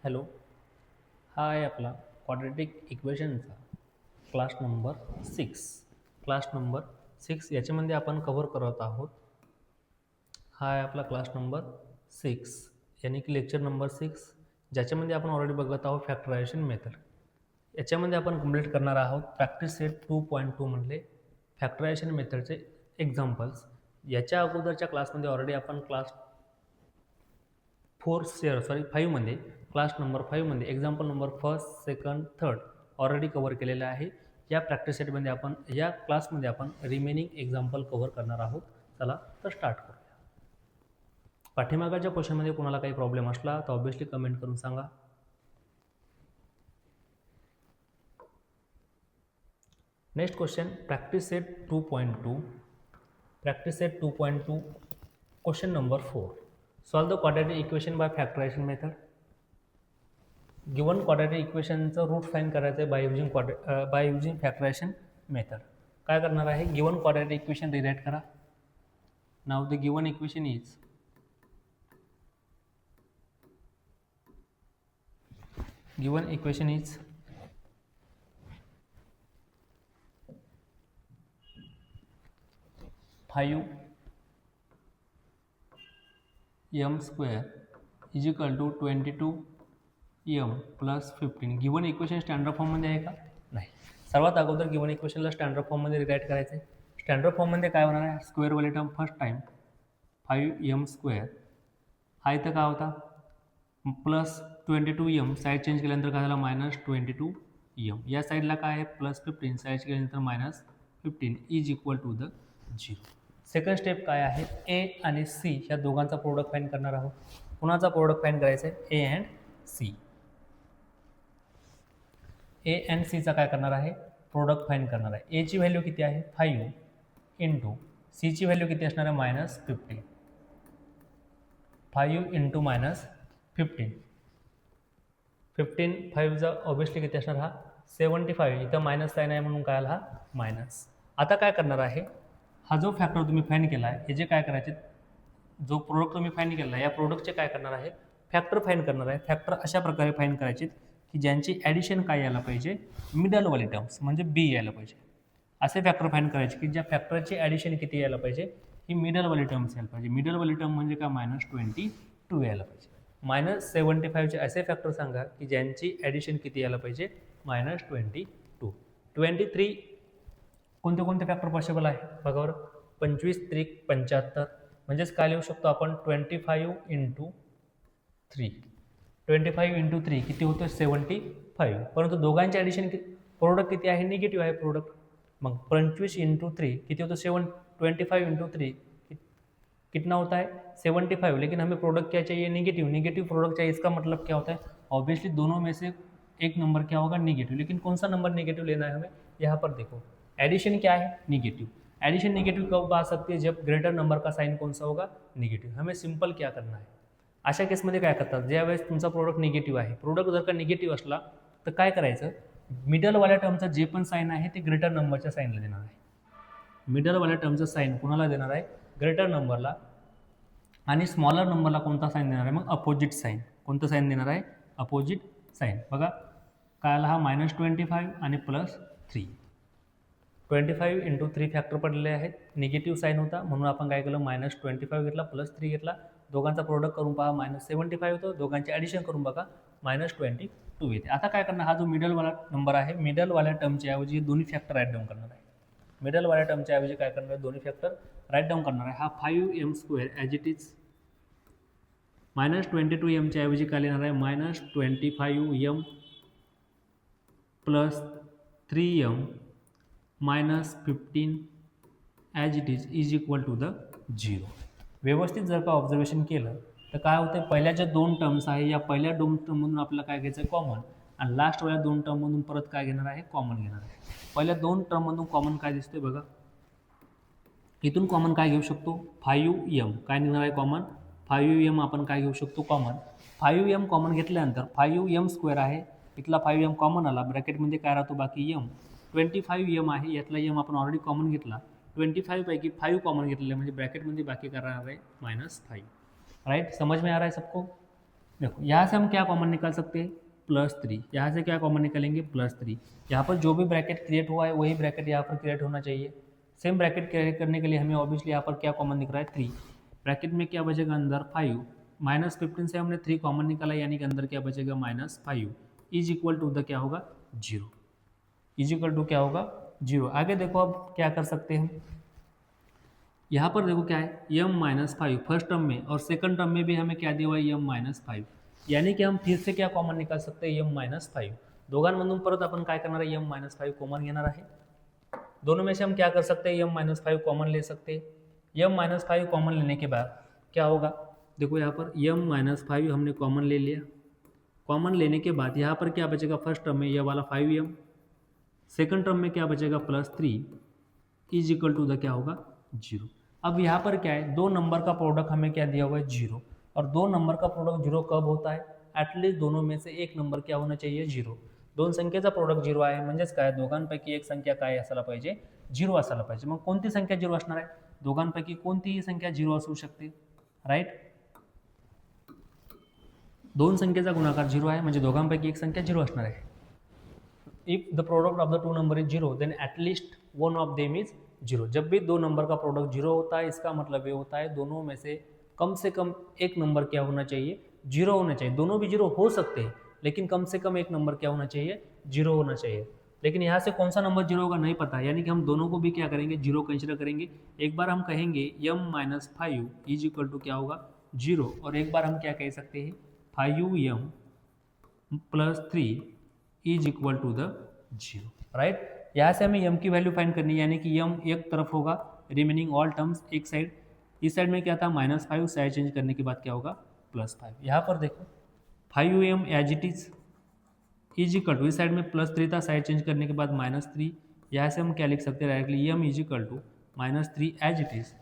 Hello. हा आहे आपला क्वाड्रॅटिक इक्वेशनचा क्लास नंबर 6 याच्यामध्ये आपण कव्हर करत आहोत. हा आहे आपला क्लास नंबर 6 यानी की लेक्चर नंबर 6, ज्याच्यामध्ये आपण ऑलरेडी बघत आहोत फॅक्टरायझेशन मेथड. याच्यामध्ये आपण कंप्लीट करणार आहोत प्रॅक्टिस सेट 2.2 मधले फॅक्टरायझेशन मेथडचे एक्झाम्पल्स. याच्या अगोदरच्या क्लासमध्ये ऑलरेडी आपण क्लास 5 मध्ये क्लास नंबर 5 मध्ये एक्झाम्पल नंबर 1, 2, 3 ऑलरेडी कव्हर केलेलं आहे. या प्रॅक्टिस सेटमध्ये आपण या क्लासमध्ये आपण रिमेनिंग एक्झाम्पल कव्हर करणार आहोत. चला तर स्टार्ट करूया. पाठीमागाच्या क्वेश्चनमध्ये कोणाला काही प्रॉब्लेम असला तर ऑब्वियसली कमेंट करून सांगा. Next question practice set 2.2. Practice set 2.2 question number 4. Solve the quadratic equation by factorization method. Given quadratic इक्वेशनचं रूट फाइंड करायचं आहे बाय युजिंग फॅक्टरायझेशन मेथड. काय करणार आहे, गिवन क्वाड्रॅटिक इक्वेशन रिराईट करा. Now the given equation is five m square is equal to 22m plus 15. Given equation standard फॉर्ममध्ये आहे का? नाही. सर्वात अगोदर गिवन इक्वेशनला स्टँडर्ड फॉर्ममध्ये रिराईट करायचं आहे. स्टँडर्ड फॉर्ममध्ये काय होणार आहे, स्क्वेअरवाले term first time 5m square हा इथं काय होता प्लस 22m, साईड चेंज केल्यानंतर काय झालं -22m. या साईडला काय आहे प्लस 15, साईड केल्यानंतर -15 is equal to the 0. Second step काय आहे, ए आणि सी ह्या दोघांचा प्रोडक्ट फाइंड करणार आहोत. कुणाचा प्रोडक्ट फाइंड करायचा आहे, A and C. A and सीचा काय करणार आहे, प्रोडक्ट फाइंड करणार आहे. ए ची व्हॅल्यू किती आहे 5 इंटू सी ची व्हॅल्यू किती असणार आहे -15. 5 इंटू -15, 15 5 ऑब्वियसली किती असणार हा 75. इथं मायनस साईन आहे म्हणून काय आला हा मायनस. आता काय करणार आहे, हा जो फॅक्टर तुम्ही फाइंड केला आहे हे जे काय करायचे, जो प्रोडक्ट तुम्ही फाइंड केला आहे या प्रोडक्टचे काय करणार आहे फॅक्टर फाइंड करणार आहे. फॅक्टर अशा प्रकारे फाइंड करायचे की ज्यांची ॲडिशन काय यायला पाहिजे, मिडलवाले टर्म्स म्हणजे बी यायला पाहिजे. असे फॅक्टर फाइंड करायचे की ज्या फॅक्टरची ॲडिशन किती यायला पाहिजे, ही मिडलवाली टर्म्स यायला पाहिजे. मिडलवाली टर्म म्हणजे काय -22 यायला पाहिजे. -75चे असे फॅक्टर सांगा की ज्यांची ॲडिशन किती यायला पाहिजे -22. 23 कोणते कोणते फॅक्टर पॉसिबल आहे बघा बरं. 25 त्रिक 75, म्हणजेच काय लिहू शकतो आपण 25 इंटू 3. 25 इंटू 3 किती होतं 75. परंतु दोघांचे ॲडिशन प्रोडक्ट किती आहे, निगेटिव्ह आहे प्रोडक्ट. मग 25 इंटू 3 किती होतं 25 इंटू 3 कितना होता है 75. लेकिन हमें प्रोडक्ट क्या चाहिए, निगेटिव प्रोडक्ट चाहिए. इसका मतलब क्या होता है, ऑब्वियसली दोनों में से एक नंबर क्या होगा निगेटिव. लेकिन कौन सा नंबर निगेटिव लेना है हमें, यहाँ पर देखो एडिशन क्या है निगेटिव. एडिशन निगेटिव कब आ सकती है, जब ग्रेटर नंबर का साइन कौन सा होगा निगेटिव. हमें सिंपल क्या करना आहे, अशा केसमध्ये काय करतात, ज्यावेळेस तुमचा प्रोडक्ट निगेटिव्ह आहे, प्रोडक्ट जर का निगेटिव्ह असला तर काय करायचं, मिडलवाल्या टर्मचा जे पण साईन आहे ते ग्रेटर नंबरच्या साईनला देणार आहे. मिडलवाल्या टर्मचं साईन कुणाला देणार आहे, ग्रेटर नंबरला. आणि स्मॉलर नंबरला कोणता साईन देणार आहे, मग अपोजिट साईन. कोणतं साईन देणार आहे, अपोजिट साईन. बघा काय आला हा -25 आणि +3. 25 इंटू 3 फॅक्टर पडलेले आहेत, निगेटिव्ह साईन होता म्हणून आपण काय केलं -25 घेतला +3 घेतला. दोघांचा प्रोडक्ट करून पहा -75 होतं, दोघांचे ॲडिशन करून बघा -22 येते. आता काय करणार, हा जो मिडलवाला नंबर आहे मिडलवाल्या टर्मच्या ऐवजी दोन्ही फॅक्टर राईट डाऊन करणार आहे. मिडलवाल्या टर्मच्या ऐवजी काय करणार आहे, दोन्ही फॅक्टर राईट डाऊन करणार आहे. हा 5m square as it is -22m च्या ऐवजी काय लिहिणार आहे -25m plus 3m minus 15 as it is equal to the 0. व्यवस्थित जर का ऑब्झर्वेशन केलं तर काय होतं, पहिल्या ज्या दोन टर्म्स आहे या पहिल्या दोन टर्ममधून आपल्याला काय घ्यायचं आहे कॉमन, आणि लास्टवाल्या दोन टर्ममधून परत काय घेणार आहे कॉमन घेणार आहे. पहिल्या दोन टर्ममधून कॉमन काय दिसते बघा, इथून कॉमन काय घेऊ शकतो 5m. काय निघणार आहे कॉमन 5m. आपण काय घेऊ शकतो कॉमन 5m. कॉमन घेतल्यानंतर 5m स्क्वेअर आहे, इथला 5m कॉमन आला, ब्रॅकेटमध्ये काय राहतो बाकी m. 25m आहे, यातला m आपण ऑलरेडी कॉमन घेतला. 25 पैकी 5 कॉमन घेतलेले म्हणजे ब्रॅकेटमध्ये बाकी काय राहणार आहे -5. राइट, समझ में आ रहा है सबको. देखो यहाँ से हम क्या कॉमन निकाल सकते हैं, +3, यहाँ से क्या कॉमन निकालेंगे, +3। यहाँ पर जो भी ब्रैकेट क्रिएट हुआ है वही ब्रैकेट यहाँ पर क्रिएट होना चाहिए। सेम ब्रैकेट क्रिएट करने के लिए हमें ऑब्वियसली यहाँ पर क्या कॉमन दिख रहा है, 3। ब्रैकेट में क्या बचेगा अंदर, 5, -15 से हमने 3 कॉमन निकाला, यानी कि अंदर क्या बचेगा, -5 इज इक्वल टू द क्या होगा, 0, इज इक्वल टू क्या होगा, 0। आगे देखो अब क्या कर सकते हैं, यहाँ पर देखो क्या है, m-5 फर्स्ट टर्म में, और सेकंड टर्म में भी हमें क्या दिया हुआ है, m-5, यानी कि हम फिर से क्या कॉमन निकाल सकते हैं, m-5। दोघांमधून परत आपण काय करणार आहे, m-5 कॉमन घेणार आहे। दोनों में से हम क्या कर सकते हैं, m-5 कॉमन ले सकते हैं। m-5 कॉमन लेने के बाद क्या होगा, देखो यहाँ पर m-5 हमने कॉमन ले लिया। कॉमन लेने के बाद यहाँ पर क्या बचेगा, फर्स्ट टर्म में यह वाला 5m, सेकंड टर्म में क्या बचेगा, +3 इज इक्वल टू द क्या होगा, 0। अब यहाँ पर क्या है, दो नंबर का प्रोडक्ट हमें क्या दिया हुआ है, 0, और दो नंबर का प्रोडक्ट 0 कब होता है, ॲटलिस्ट दोनों में से एक नंबर क्या होना चाहिए, 0। दोन संख्येचा प्रोडक्ट 0 आहे म्हणजेच काय, दोघांपैकी एक संख्या काय असायला पाहिजे, 0 असायला पाहिजे। मग कोणती संख्या 0 असणार आहे, दोघांपैकी कोणतीही संख्या 0 असू शकते, राईट। दोन संख्येचा गुणाकार 0 आहे म्हणजे दोघांपैकी एक संख्या 0 असणार आहे। If the product of the two number is 0 then at least one of them is 0। जब भी दो नंबर का प्रोडक्ट 0 होता है, इसका मतलब ये होता है दोनों में से कम एक नंबर क्या होना चाहिए, 0 होना चाहिए। दोनों भी 0 हो सकते हैं, लेकिन कम से कम एक नंबर क्या होना चाहिए, 0 होना चाहिए। लेकिन यहाँ से कौन सा नंबर 0 होगा नहीं पता, यानी कि हम दोनों को भी क्या करेंगे, 0 कंसिडर करेंगे। एक बार हम कहेंगे m-5 इज इक्वल टू क्या होगा, 0, और एक बार हम क्या कह सकते हैं, 5m +3 is equal to the 0, right. यहाँ से हमें m की वैल्यू फाइंड करनी है, यानी कि m एक तरफ होगा, रिमेनिंग ऑल टर्म्स एक साइड। इस साइड में क्या था, -5, साइड चेंज करने के बाद क्या होगा, +5। यहाँ पर देखो 5m as it is equal to, इस साइड में +3 था, साइड चेंज करने के बाद -3। यहाँ से हम क्या लिख सकते हैं directly, m is equal to -3 as it is.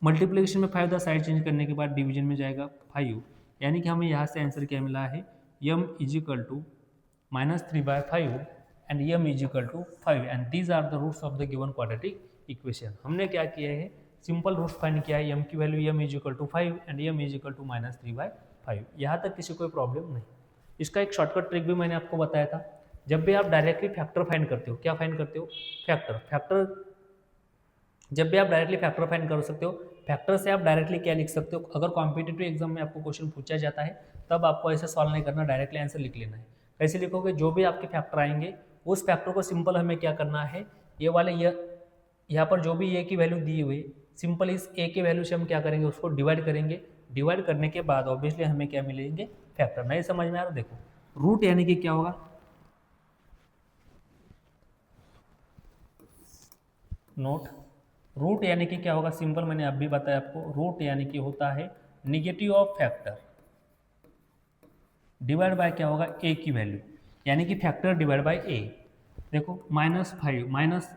Multiplication में 5 था, साइड चेंज करने के बाद डिवीजन में जाएगा 5, यानी कि हमें यहाँ से आंसर क्या मिला है, m is equal to -3/5 and m is equal to 5 and these are the roots of the given quadratic equation। हमने क्या किया है, सिंपल रूट्स फाइंड किया है, m की value m is equal to 5 and m is equal to -3/5। यहाँ तक किसी कोई problem नहीं। इसका एक शॉर्टकट ट्रिक भी मैंने आपको बताया था। जब भी आप डायरेक्टली फैक्टर फाइंड करते हो, क्या फाइंड करते हो, फैक्टर। जब भी आप डायरेक्टली फैक्टर फाइंड कर सकते हो, फैक्टर से आप डायरेक्टली क्या लिख सकते हो। अगर कॉम्पिटिटिव एग्जाम में आपको क्वेश्चन पूछा जाता है तब आपको ऐसे सॉल्व नहीं करना, डायरेक्टली आंसर लिख लेना है। कैसे लिखोगे, जो भी आपके फैक्टर आएंगे उस फैक्टर को सिंपल हमें क्या करना है, ये वाले यहाँ पर जो भी ए की वैल्यू दी हुई, सिंपल इस ए की वैल्यू से हम क्या करेंगे, उसको डिवाइड करेंगे। डिवाइड करने के बाद ऑब्वियसली हमें क्या मिलेंगे, फैक्टर। नहीं समझ में आ रहा, देखो रूट यानी कि क्या होगा, नोट, रूट यानी कि क्या होगा, सिंपल मैंने अभी बताया आपको, रूट यानी कि होता है negative of factor divide bye क्या होगा, ए की वैल्यू, यानी कि फैक्टर डिवाइड बाय ए। देखो -5 माइनस,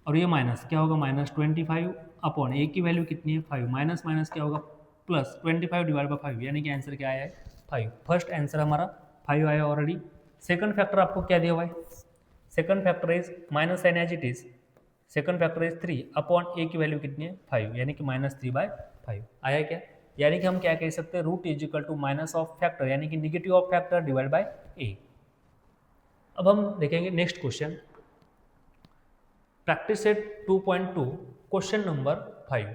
और ये माइनस क्या होगा, -25 अपॉन ए की वैल्यू कितनी है, 5, माइनस माइनस क्या होगा, +25 डिवाइड बाय 5, यानी कि आंसर क्या आया है, 5। फर्स्ट आंसर हमारा 5 आया ऑलरेडी। सेकंड फैक्टर आपको क्या दिया हुआ है, second factor is minus sign as it is, second factor is 3 upon a की वैल्यू कितनी है, 5, यानी कि -3/5 आया क्या। यानी कि हम क्या कह सकते हैं, root is equal to minus of factor, यानी कि negative of factor divide by a. अब हम देखेंगे next question, practice set 2.2 question number 5।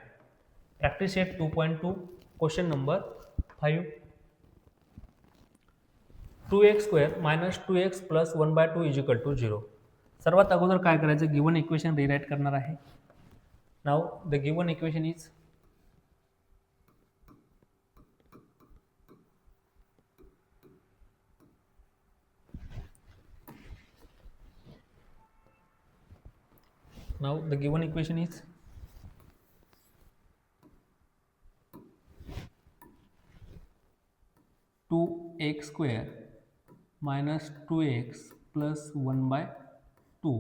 Practice set 2.2 question number 5। 2x² minus 2x plus 1/2 is equal to 0। सर्वात अगोदर काय करायचं, गिवन इक्वेशन रिराइट करणार आहे। Now the given equation is now the given equation is 2x² minus 2x plus 1/2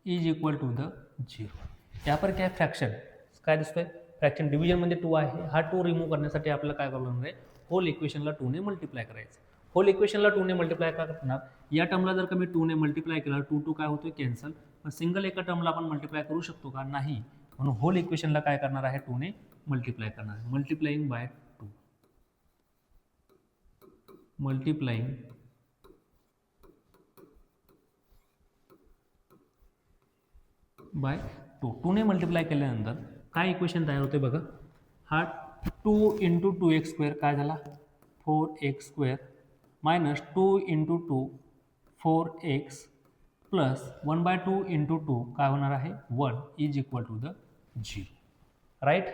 is equal to the 0। यहाँ पर क्या fraction काय दिसतोय, फ्रॅक्शन डिव्हिजनमध्ये 2 आहे, हा 2 रिमूव्ह करण्यासाठी आपल्याला काय करावं लागणार आहे, होल इक्वेशनला 2 ने मल्टिप्लाय करायचं। होल इक्वेशनला 2 ने मल्टिप्लाय का करणार, या टर्मला जर का मी 2 ने मल्टिप्लाय केला, 2 काय होतोय, कॅन्सल। पण सिंगल एका टर्मला आपण मल्टिप्लाय करू शकतो का, नाही। म्हणून होल इक्वेशनला काय करणार आहे, 2 ने मल्टिप्लाय करणार आहे, मल्टिप्लाइंग बाय 2। मल्टिप्लाइंग बाय 2 ने मल्टिप्लाय केल्यानंतर काय इक्वेशन तयार होते बघा. हा 2 × 2x² काय झाला 4x² मायनस 2 × 2 4x प्लस 1/2 × 2 काय होणार आहे 1 is equal to the 0. Right.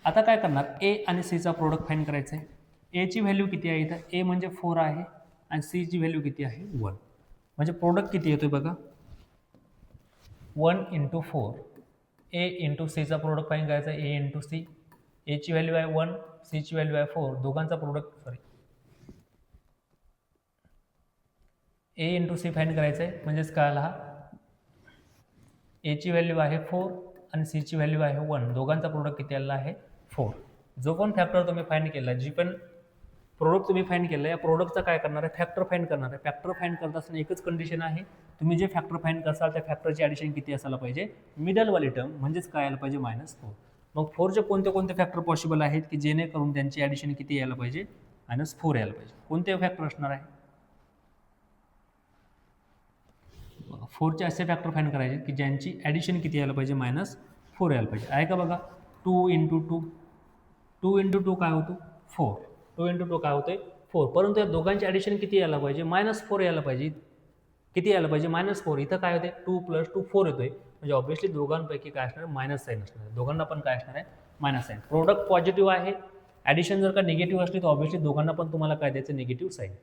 आता काय करणार ए आणि सीचा प्रोडक्ट फाइंड करायचं आहे. एची व्हॅल्यू किती आहे इथं ए म्हणजे 4 आहे आणि सीची व्हॅल्यू किती आहे 1. म्हणजे प्रोडक्ट किती येतोय बघा 1 × 4 ए × सीचा प्रोडक्ट फाइंड करायचा ए × सी. एची व्हॅल्यू आहे 1 सीची व्हॅल्यू आहे 4 दोघांचा प्रोडक्ट ए × सी फाइंड करायचं आहे. म्हणजेच काय आला हा एची व्हॅल्यू आहे 4 आणि सीची व्हॅल्यू आहे 1 दोघांचा प्रोडक्ट किती आला आहे 4. जो पण फॅक्टर तुम्ही फाइंड केला जी पण प्रोडक्ट तुम्ही फाइंड केलं या प्रोडक्टचा काय करणार आहे फॅक्टर फाइंड करणार आहे. फॅक्टर फाइंड करत असताना एकच कंडिशन आहे तुम्ही जे फॅक्टर फाइंड करसाल त्या फॅक्टरची ॲडिशन किती असायला पाहिजे मिडलवाली टर्म म्हणजेच काय यायला पाहिजे -4. मग 4चे कोणते कोणते फॅक्टर पॉसिबल आहेत की जेणेकरून त्यांची ॲडिशन किती यायला पाहिजे -4 यायला पाहिजे. कोणते फॅक्टर असणार आहे 4चे असे फॅक्टर फाइंड करायचे की ज्यांची ॲडिशन किती यायला पाहिजे -4 यायला पाहिजे. आहे का बघा 2 × 2 2 × 2 काय होतो 4 2 × 2 काय होते 4. परंतु या दोघांची ॲडिशन किती यायला पाहिजे -4 यायला पाहिजे. किती यायला पाहिजे -4. इथं काय होते 2 + 2 4 येतोय म्हणजे ऑब्व्हियसली दोघांपैकी काय असणार मायनस साईन असणार आहे. दोघांना पण काय असणार आहे मायनस साईन. प्रोडक्ट पॉझिटिव्ह आहे ॲडिशन जर का निगेटिव्ह असली तर ऑब्व्हियसली दोघांना पण तुम्हाला काय द्यायचं निगेटिव्ह साईन.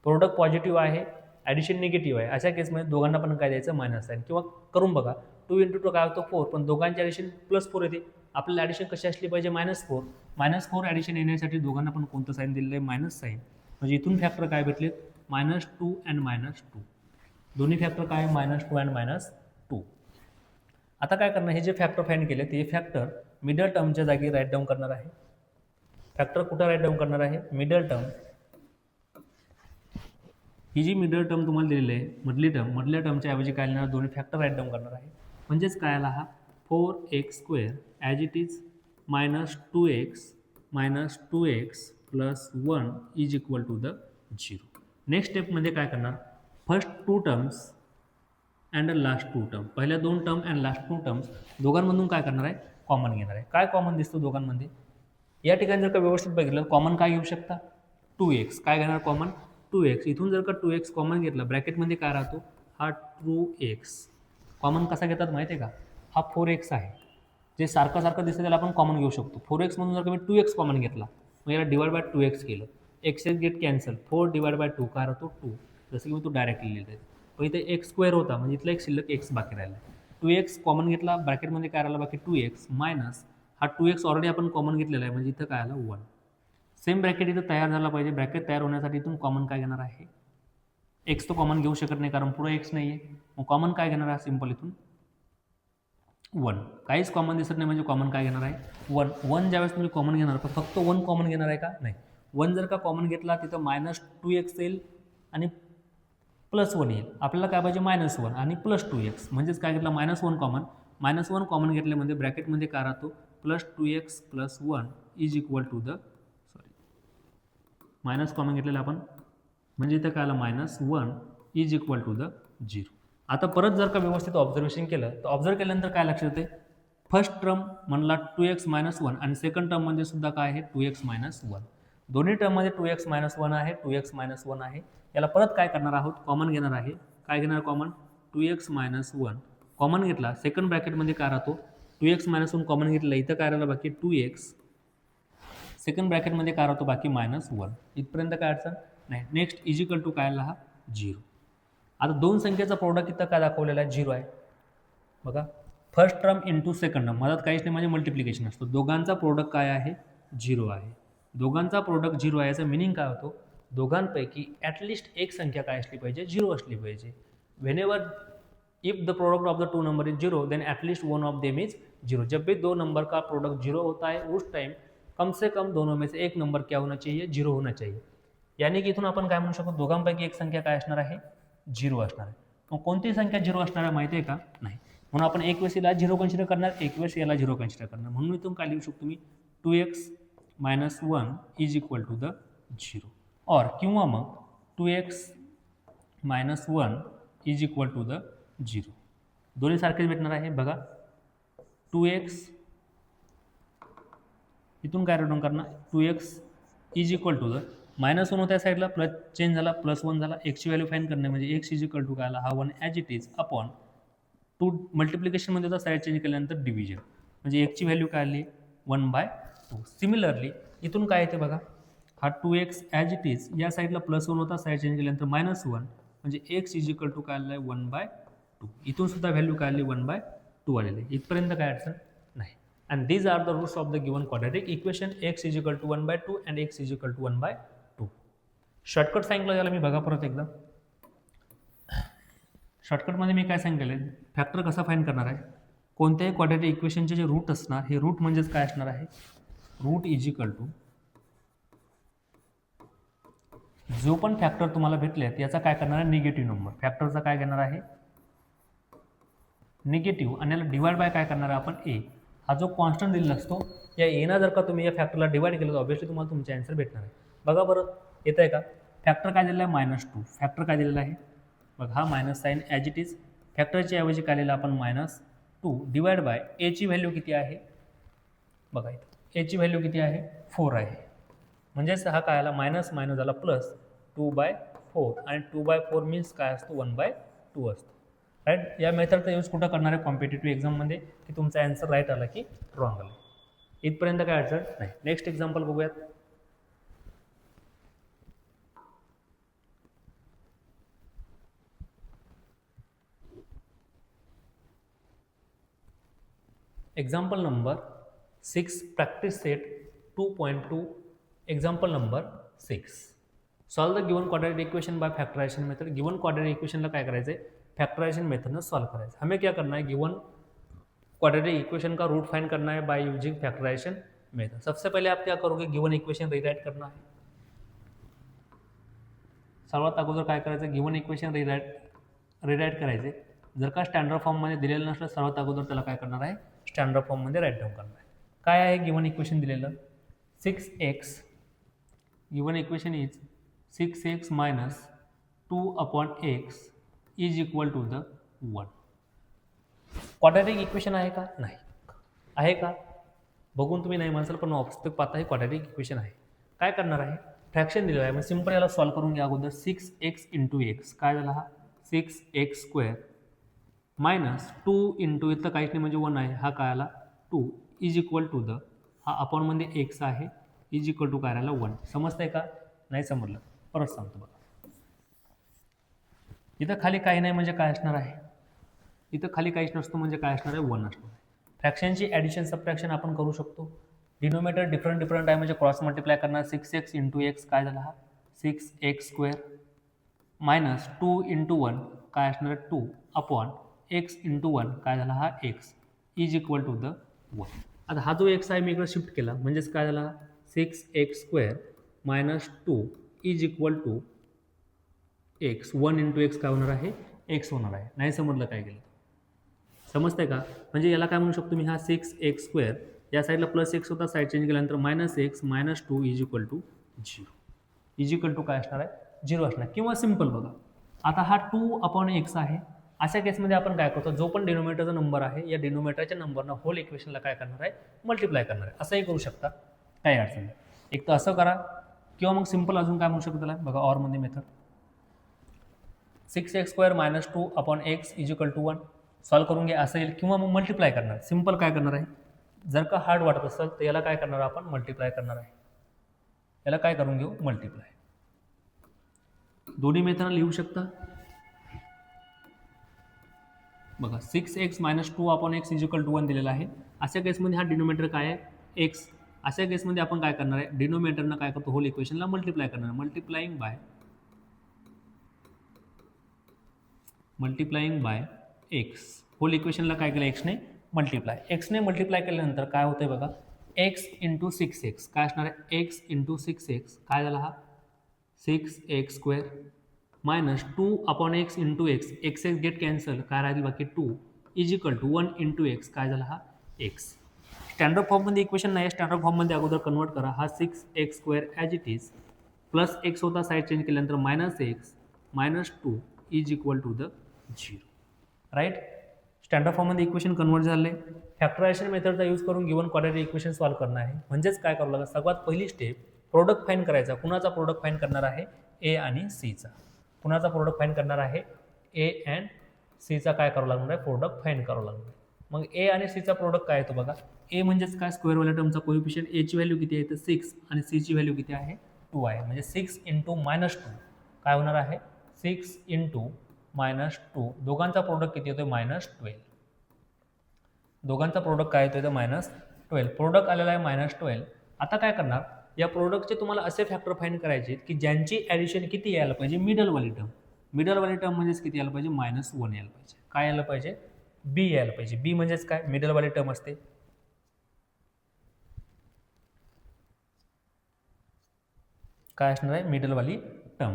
प्रोडक्ट पॉझिटिव्ह आहे ॲडिशन निगेटिव्ह आहे अशा केसमध्ये दोघांना पण काय द्यायचं मायनस साईन. किंवा करून बघा 2 × 2 काय होतं 4 पण दोघांची ॲडिशन +4 येते. आपल्याला ॲडिशन कशी असली पाहिजे -4. -4 ॲडिशन येण्यासाठी दोघांना पण कोणतं साईन दिलेलं आहे मायनस साईन. म्हणजे इथून फॅक्टर काय भेटलेत -2 आणि -2 दोन्ही फॅक्टर काय -2 आणि -2. आता काय करणार हे जे फॅक्टर फाइंड केले ते फॅक्टर मिडल टर्मच्या जागी राईट डाऊन करणार आहे. फॅक्टर कुठं राईट डाऊन करणार आहे मिडल टर्म. ही जी मिडल टर्म तुम्हाला दिलेली आहे मधल्या टर्मच्या ऐवजी काय लिहिणार दोन्ही फॅक्टर राईट डाऊन करणार आहे. म्हणजेच काय आला हा 4x² as it is -2x + 1 is equal to the 0. Next स्टेपमध्ये काय करणार first 2 terms and last 2 term पहिल्या 2 टर्म अँड लास्ट 2 टर्म्स दोघांमधून काय करणार आहे कॉमन घेणार आहे. काय कॉमन दिसतो दोघांमध्ये या ठिकाणी जर का व्यवस्थित बघितलं कॉमन काय घेऊ शकता 2x काय घेणार कॉमन 2x. इथून जर का 2x कॉमन घेतला ब्रॅकेटमध्ये काय राहतो हा 2x. कॉमन कसा घेतात माहिती आहे का हा 4x आहे जे सारखं दिसतं त्याला आपण कॉमन घेऊ शकतो. 4x मधून जर का मी 2x कॉमन घेतला मग याला डिवाइड बाय 2x केलं x गेट कॅन्सल 4 / 2 काय राहतो 2 जसं की मी तो डायरेक्टली लिहिलं. पण इथे x² होता म्हणजे इथला एक शिल्लक x बाकी राहिला. 2x कॉमन घेतला ब्रॅकेटमध्ये काय राहिला बाकी 2x मायनस हा 2x ऑलरेडी आपण कॉमन घेतलेला आहे म्हणजे इथं काय आलं 1. सेम ब्रॅकेट इथं तयार झाला पाहिजे. ब्रॅकेट तयार होण्यासाठी इथून कॉमन काय घेणार आहे x तो कॉमन घेऊ शकत नाही कारण पुढे x नाही आहे. मग कॉमन काय घेणार आहे सिम्पल इथून 1. काहीच कॉमन दिसत नाही म्हणजे कॉमन काय घेणार आहे 1. 1 ज्यावेळेस तुम्ही कॉमन घेणार पण फक्त 1 कॉमन घेणार आहे का नाही. 1 जर का कॉमन घेतला तिथं -2x येईल आणि +1 येईल. आपल्याला काय पाहिजे -1 आणि +2x म्हणजेच काय घेतलं -1 कॉमन -1 कॉमन घेतल्यामध्ये ब्रॅकेटमध्ये काय राहतो +2x + 1 is equal to the minus common घेतलेलं आपण म्हणजे इथं काय आलं -1 इज इक्वल टू द 0. आता परत जर का व्यवस्थित ऑब्झर्वेशन केलं तर ऑब्झर्व केल्यानंतर काय लक्षात येते फर्स्ट टर्म म्हणला 2x - 1 आणि सेकंड टर्ममध्ये सुद्धा काय आहे 2x - 1. दोन्ही टर्ममध्ये 2x - 1 आहे 2x - 1 आहे. याला परत काय करणार आहोत कॉमन घेणार आहे. काय घेणार कॉमन 2x - 1 कॉमन घेतला सेकंड ब्रॅकेटमध्ये काय राहतो 2x - 1 कॉमन घेतला इथं काय राहिलं बाकी 2x सेकंड ब्रॅकेटमध्ये काय राहतो बाकी -1 इथपर्यंत काय अडचण नाही. नेक्स्ट इज इक्वल टू काय आला हा 0. आता दोन संख्येचा प्रोडक्ट इथं काय दाखवलेला आहे 0 आहे बघा. First term into second term मधात काहीच नाही म्हणजे मल्टिप्लिकेशन असतो. दोघांचा प्रोडक्ट काय आहे 0 आहे. दोघांचा प्रोडक्ट 0 आहे याचा मिनिंग काय होतो दोघांपैकी ॲटलिस्ट एक संख्या काय असली पाहिजे 0 असली पाहिजे. Whenever if the product of the 2 number is 0 then at least one of them is 0. जब भी 2 नंबर का प्रोडक्ट 0 होता है उस टाइम कम से कम दोनों में से एक नंबर क्या होना चाहिए 0 होना चाहिए. यानी की इथून आपण काय म्हणू शकतो दोघांपैकी एक संख्या काय असणार आहे 0 असणार आहे. मग कोणती संख्या 0 असणार आहे माहिती आहे का नाही. म्हणून आपण एक वेळेस याला 0 कन्सिडर करणार एक वेळेस याला 0 कन्सिडर करणार. म्हणून इथून काय लिहू शकतो मी 2x - 1 is equal to the 0. और किंवा मग 2x minus 1 is equal to the 0. दोन्ही सारखेच भेटणार आहे. बघा 2x इथून काय रिटर्न करणार 2x is equal to the -1 होत्या साईडला प्लस चेंज झाला +1 झाला. एक्सची व्हॅल्यू फाईंड करणे म्हणजे x इज इक्वल टू काय आला हा 1 ॲज इट इज अपॉन 2 मल्टिप्लिकेशनमध्ये होता साईड चेंज केल्यानंतर डिव्हिजन म्हणजे एक्सची व्हॅल्यू काय आली 1/2. सिमिलरली इथून काय येते बघा हा 2x ॲज इट इज या साईडला +1 होता साईड चेंज केल्यानंतर -1 म्हणजे x इज इक्वल टू काय आलं आहे 1/2. इथून सुद्धा व्हॅल्यू काय आली 1/2 आलेली आहे. इथपर्यंत काय अडचण नाही. And these are the roots of the given quadratic equation x is equal to 1/2 and x is equal to 1/2. Shortcut सांगितलं याला मी बघा परत एकदा. शॉर्टकटमध्ये मी काय सांगितलं फॅक्टर कसा फाईंड करणार आहे कोणत्याही क्वाड्रॅटिक इक्वेशनचे जे रूट असणार हे रूट म्हणजेच काय असणार आहे रूट इज इक्वल टू जो पण फॅक्टर तुम्हाला भेटले याचा काय करणार आहे निगेटिव्ह नंबर. फॅक्टरचा काय घेणार आहे निगेटिव्ह आणि याला डिवाइड बाय काय करणार आहे आपण ए. हा जो कॉन्स्टंट दिलेला असतो या एना जर का तुम्ही या फॅक्टरला डिवाइड केलं तर ऑब्वियसली तुम्हाला तुमचे आन्सर भेटणार आहे. बघा बरं येतं आहे का फॅक्टर काय दिलेला आहे -2. फॅक्टर काय दिलेला आहे बघा हा minus sign as it is फॅक्टरच्या ऐवजी काय लिहिलं आपण -2 डिवाइड बाय एची व्हॅल्यू किती आहे बघा इथं एची व्हॅल्यू किती आहे 4 आहे. म्हणजेच हा काय आला मायनस मायनस झाला प्लस 2/4 आणि 2/4 मीन्स काय असतो 1/2 असतो. राईट. या मेथडचा यूज कुठं करणार आहे कॉम्पिटेटिव्ह एक्झाममध्ये की तुमचा आन्सर राईट आला की रॉंग आला. इथपर्यंत काय अडचण नाही. नेक्स्ट एक्झाम्पल बघूयात. Example number 6 practice set 2.2 example number 6. Solve the given quadratic equation by factorization method. Given quadratic इक्वेशनला काय करायचं आहे फैक्टराइजेशन मेथडनं सॉल्व करायचं. हमें क्या करना है गिवन क्वाड्रैटिक इक्वेशन का रूट फाइंड करना है बाय यूजिंग फैक्टराइजेशन मेथड. सबसे पहले आप क्या करोगे गिवन इक्वेशन रिराइट करना है. सर्वात अगोदर काय करायचं गिवन इक्वेशन रिराइट करायचे. जर का स्टँडर्ड फॉर्ममध्ये दिलेलं नसलं सर्वात अगोदर त्याला काय करणार आहे स्टँडर्ड फॉर्ममध्ये राईट डाऊन करणार आहे. काय आहे गिवन इक्वेशन दिलेलं 6x given equation is 6x minus 2/x is equal to the 1. Quadratic equation आहे का नाही आहे का बघून तुम्ही नाही म्हणसाल पण वास्तविक पाहता हे क्वाड्रॅटिक इक्वेशन आहे. काय करणार आहे फ्रॅक्शन दिलेलं आहे मग सिंपल याला सॉल्व करून घ्या. अगोदर 6x इंटू एक्स काय झाला हा 6x² मायनस 2 इंटू इथं काहीच नाही म्हणजे 1 आहे हा काय आला 2 इज इक्वल टू द हा अपॉनमध्ये एक्स आहे इज इक्वल टू काय राहिला 1. समजतंय का नाही समजलं परत सांगतो बघा. इथं खाली काही नाही म्हणजे काय असणार आहे इथं खाली काहीच नसतो म्हणजे काय असणार आहे 1 असणार आहे. फ्रॅक्शनची ॲडिशन सबट्रॅक्शन आपण करू शकतो. डिनोमिनेटर डिफरंट आहे म्हणजे क्रॉस मल्टिप्लाय करणार 6x इंटू एक्स काय झाला हा 6x² मायनस 2 इंटू 1 काय असणार आहे 2 अपॉन x इंटू 1 काय झाला हा x is equal to the 1. आता हा जो x आहे मी इकडे शिफ्ट केला म्हणजेच काय झाला 6x² minus 2 is equal to x 1 into x काय होणार आहे x होणार आहे. नाही समजलं काय केलं समजतंय का म्हणजे याला काय म्हणू शकतो मी हा 6x² या साईडला प्लस एक्स होता साईड चेंज केल्यानंतर -x minus 2 is equal to 0 is equal to काय असणार आहे 0 असणार. किंवा सिम्पल बघा आता हा 2/x आहे. अशा केसमध्ये आपण काय करतो जो पण डिनोमिनेटरचा नंबर आहे या डिनोमिनेटरच्या नंबरनं होल इक्वेशनला काय करणार आहे मल्टिप्लाय करणार आहे. असंही करू शकता काही अडचण नाही. एक तर असं करा किंवा मग सिम्पल अजून काय म्हणू शकतो त्याला बघा ऑरमध्ये method 6x² minus 2/x is equal to 1 solve करून घ्या असं येईल. किंवा मग मल्टिप्लाय करणार सिम्पल काय करणार आहे जर का हार्ड वाटत असेल तर याला काय करणार आपण मल्टिप्लाय करणार आहे. याला काय करून घेऊ मल्टिप्लाय. दोन्ही मेथडनं लिहू शकता बघा 6x minus 2/x is equal to 1 दिलेला आहे. अशा केसमध्ये हा डिनोमिनेटर काय आहे x. अशा केसमध्ये आपण काय करणार आहे डिनोमिनेटरनं काय करतो होल इक्वेशनला मल्टिप्लाय करणार मल्टिप्लाइंग बाय x. होल इक्वेशनला काय केलं x ने मल्टिप्लाय. x ने मल्टिप्लाय केल्यानंतर काय होतंय बघा x इंटू 6x काय असणार आहे x इंटू 6x काय झाला हा 6x² minus 2/x into x get cancel काय राहील बाकी 2 is equal to 1 into x काय झाला हा x. स्टँडर्ड फॉर्ममध्ये इक्वेशन नाही स्टँडर्ड फॉर्ममध्ये अगोदर कन्वर्ट करा. हा 6x² as it is plus x होता, साईड चेंज केल्यानंतर minus x minus 2 is equal to the 0. Right. Standard फॉर्ममध्ये इक्वेशन कन्वर्ट झाले. फॅक्टरायझेशन मेथडचा यूज करून गिवन क्वाड्रॅटिक इक्वेशन सॉल्व्ह करणं आहे. म्हणजेच काय करावं लागेल, सर्वात पहिली स्टेप प्रोडक्ट फाइंड करायचा. कुणाचा प्रोडक्ट फाइंड करणार आहे, ए आणि सीचा. कुणाचा प्रोडक्ट फाइंड करणार आहे, ए अँड सीचा काय करावं लागणार आहे, प्रोडक्ट फाइंड करावं लागणार आहे. मग ए आणि सीचा प्रोडक्ट काय येतो बघा. ए म्हणजेच काय, स्क्वेअरवाल्या टर्मचा कोएफिशियंट. एची व्हॅल्यू किती आहे तर 6 आणि सीची व्हॅल्यू किती आहे 2 आहे. म्हणजे 6 इंटू मायनस 2 काय होणार आहे, 6 इंटू मायनस 2. दोघांचा प्रोडक्ट किती येतो, -12. दोघांचा प्रोडक्ट काय येतो, -12. प्रोडक्ट आलेला आहे -12. आता काय करणार, या प्रोडक्टचे तुम्हाला असे फॅक्टर फाइंड करायचे की ज्यांची ॲडिशन किती यायला पाहिजे, मिडलवाली टर्म. मिडलवाली टर्म म्हणजेच किती यायला पाहिजे, -1 यायला पाहिजे. काय यायला पाहिजे, बी यायला पाहिजे. बी म्हणजेच काय, मिडलवाली टर्म असते. काय असणार आहे, मिडलवाली टर्म.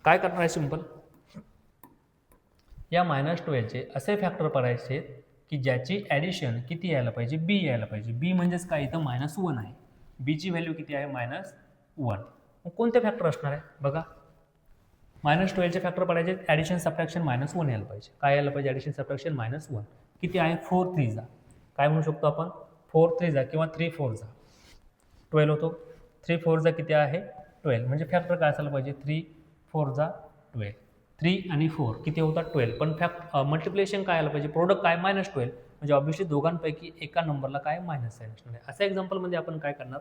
काय करणार आहे, सिंपल या -12चे असे फॅक्टर करायचे की ज्याची ॲडिशन किती यायला पाहिजे, बी यायला पाहिजे. बी म्हणजेच काय, इथं -1 आहे. बीची व्हॅल्यू किती आहे, -1. मग कोणते फॅक्टर असणार आहे बघा, -12चे फॅक्टर पडायचे, ॲडिशन सबट्रॅक्शन -1 यायला पाहिजे. काय यायला पाहिजे, ॲडिशन सबट्रॅक्शन -1. किती आहे, 4 3 जा. काय म्हणू शकतो आपण, 4 3 जा किंवा 3 4 जा 12 होतो. 3 4 जा किती आहे, 12. म्हणजे फॅक्टर काय असायला पाहिजे, 3 4 जा 12. 3 आणि 4 किती होतात, 12. पण फॅक्ट मल्टिप्लिकेशन काय आलं पाहिजे, प्रोडक्ट काय, -12. म्हणजे ऑब्व्हियसली दोघांपैकी एका नंबरला काय मायनस साईन असणार आहे. अशा एक्झाम्पलमध्ये आपण काय करणार,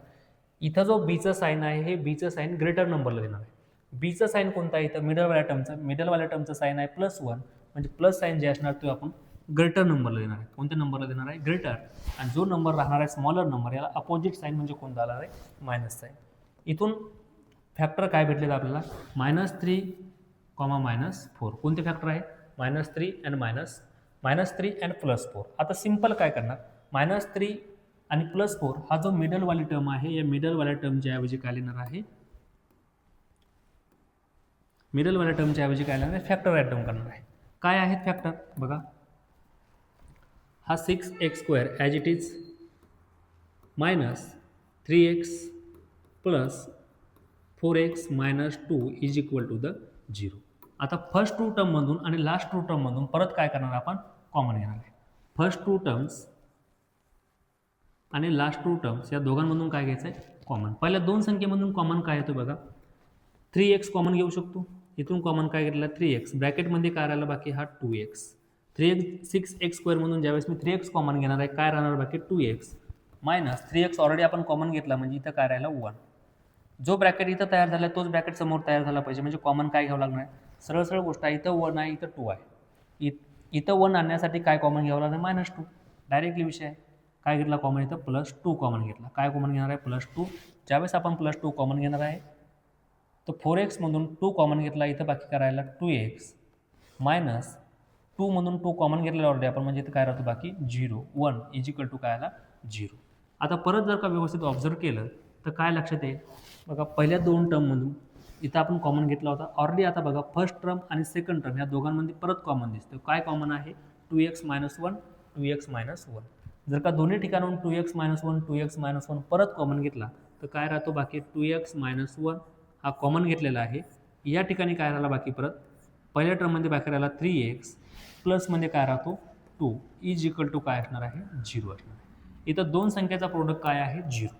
इथं जो बीचं साईन आहे हे बीचं साईन ग्रेटर नंबरला देणार आहे. बीचं साईन कोणता आहे, इथं मिडलवाल्या टर्मचं साईन आहे +1. म्हणजे प्लस साईन जे असणार ते आपण ग्रेटर नंबरला देणार आहे. कोणत्या नंबरला देणार आहे, ग्रेटर. आणि जो नंबर राहणार आहे स्मॉलर नंबर, याला अपोजिट साईन म्हणजे कोणता आला आहे, मायनस साईन. इथून फॅक्टर काय भेटलेत आपल्याला, -3, -4. कोणते फॅक्टर आहे, -3 अँड -3 अँड +4. आता सिंपल काय करणार, -3 आणि +4 हा जो मिडलवाली टर्म आहे, या मिडलवाल्या टर्मच्या ऐवजी काय लिहिणार आहे, मिडलवाल्या टर्मच्या ऐवजी काय लिहिणार आहे, फॅक्टर ॲड करणार आहे. काय आहेत फॅक्टर बघा, हा 6x² as it is -3x + 4x - 2 is equal to the 0. आता फर्स्ट 2 टर्ममधून आणि लास्ट 2 टर्ममधून परत काय करणार आपण, कॉमन घेणार आहे. फर्स्ट 2 टर्म्स आणि लास्ट 2 टर्म्स या दोघांमधून काय घ्यायचं आहे, कॉमन. पहिल्या दोन संख्येमधून कॉमन काय येतो बघा, 3x कॉमन घेऊ शकतो. इथून कॉमन काय घेतला, 3x. ब्रॅकेटमध्ये काय राहिला बाकी, हा 2x. 6x² मधून ज्यावेळेस मी 3x कॉमन घेणार आहे, काय राहणार बाकी, 2x - 3x ऑलरेडी आपण कॉमन घेतला, म्हणजे इथं काय राहिला, 1. जो ब्रॅकेट इथं तयार झाला तोच ब्रॅकेट समोर तयार झाला पाहिजे. म्हणजे कॉमन काय घ्यावं लागणार आहे, सरळ सरळ गोष्ट आहे. इथं 1 आहे, इथं 2 आहे. इथं 1 आणण्यासाठी काय कॉमन घ्यावं लागणार, -2. डायरेक्टली विषय आहे. काय घेतला कॉमन, इथं +2 कॉमन घेतला. काय कॉमन घेणार आहे, +2. ज्यावेळेस आपण +2 कॉमन घेणार आहे तर 4x मधून 2 कॉमन घेतला, इथं बाकी काय राहिला, 2x -2 मधून 2 कॉमन घेतलेला ऑलरेडी आपण, म्हणजे इथं काय राहतो बाकी, 0. 1 इज इक्वल टू काय आला, 0. आता परत जर का व्यवस्थित ऑब्झर्व केलं तर काय लक्षात येईल बघा, पहिल्या 2 टर्ममधून इथं आपण कॉमन घेतला होता ऑलरेडी. आता बघा फर्स्ट टर्म आणि सेकंड टर्म या दोघांमध्ये परत कॉमन दिसतं. काय कॉमन आहे, 2x - 1 2x - 1. जर का दोन्ही ठिकाणाहून 2x - 1 2x - 1 परत कॉमन घेतला तर काय राहतो बाकी, 2x - 1 हा कॉमन घेतलेला आहे. या ठिकाणी काय राहिला बाकी, परत पहिल्या टर्ममध्ये बाकी राहिला 3x प्लसमध्ये काय राहतो 2 इज इक्वल टू काय असणार आहे, 0 असणार आहे. इथं दोन संख्येचा प्रोडक्ट काय आहे, 0.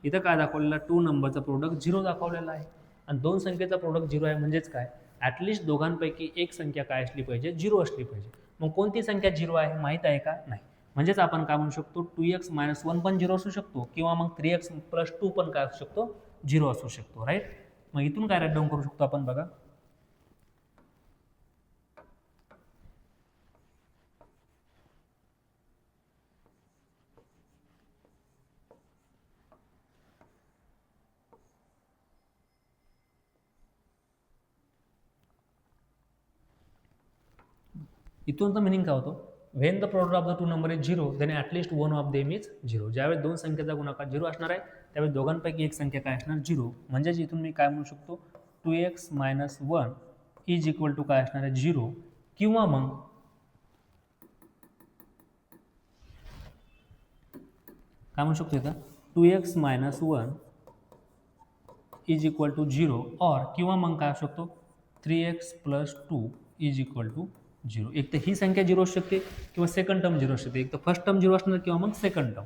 इथं काय दाखवलेला, 2 नंबरचा प्रोडक्ट 0 दाखवलेला आहे. आणि दोन संख्येचा प्रोडक्ट 0 आहे म्हणजेच काय, ॲटलिस्ट दोघांपैकी एक संख्या काय असली पाहिजे, 0 असली पाहिजे. मग कोणती संख्या 0 आहे माहीत आहे का, नाही. म्हणजेच आपण काय म्हणू शकतो, 2x - 1 पण 0 असू शकतो किंवा मग 3x + 2 पण काय असू शकतो, 0 असू शकतो. राईट. मग इथून काय राईट डाऊन करू शकतो आपण बघा, इथूनचा मिनिंग काय होतो, when the product of the 2 number is 0 then at least one of them is 0. ज्यावेळेस दोन संख्येचा गुणाकार 0 असणार आहे त्यावेळेस दोघांपैकी एक संख्या काय असणार, 0. म्हणजेच इथून मी काय म्हणू शकतो, 2x - 1 इज इक्वल टू काय असणार आहे, 0. किंवा मग काय म्हणू शकतो इथं, 2x minus 1 is equal to 0 और किंवा मग काय असू शकतो 3x plus 2 is equal to 0. एक तर ही संख्या 0 असू शकते किंवा सेकंड टर्म 0 असू शकते. एक तर फर्स्ट टर्म 0 असणार किंवा मग सेकंड टर्म.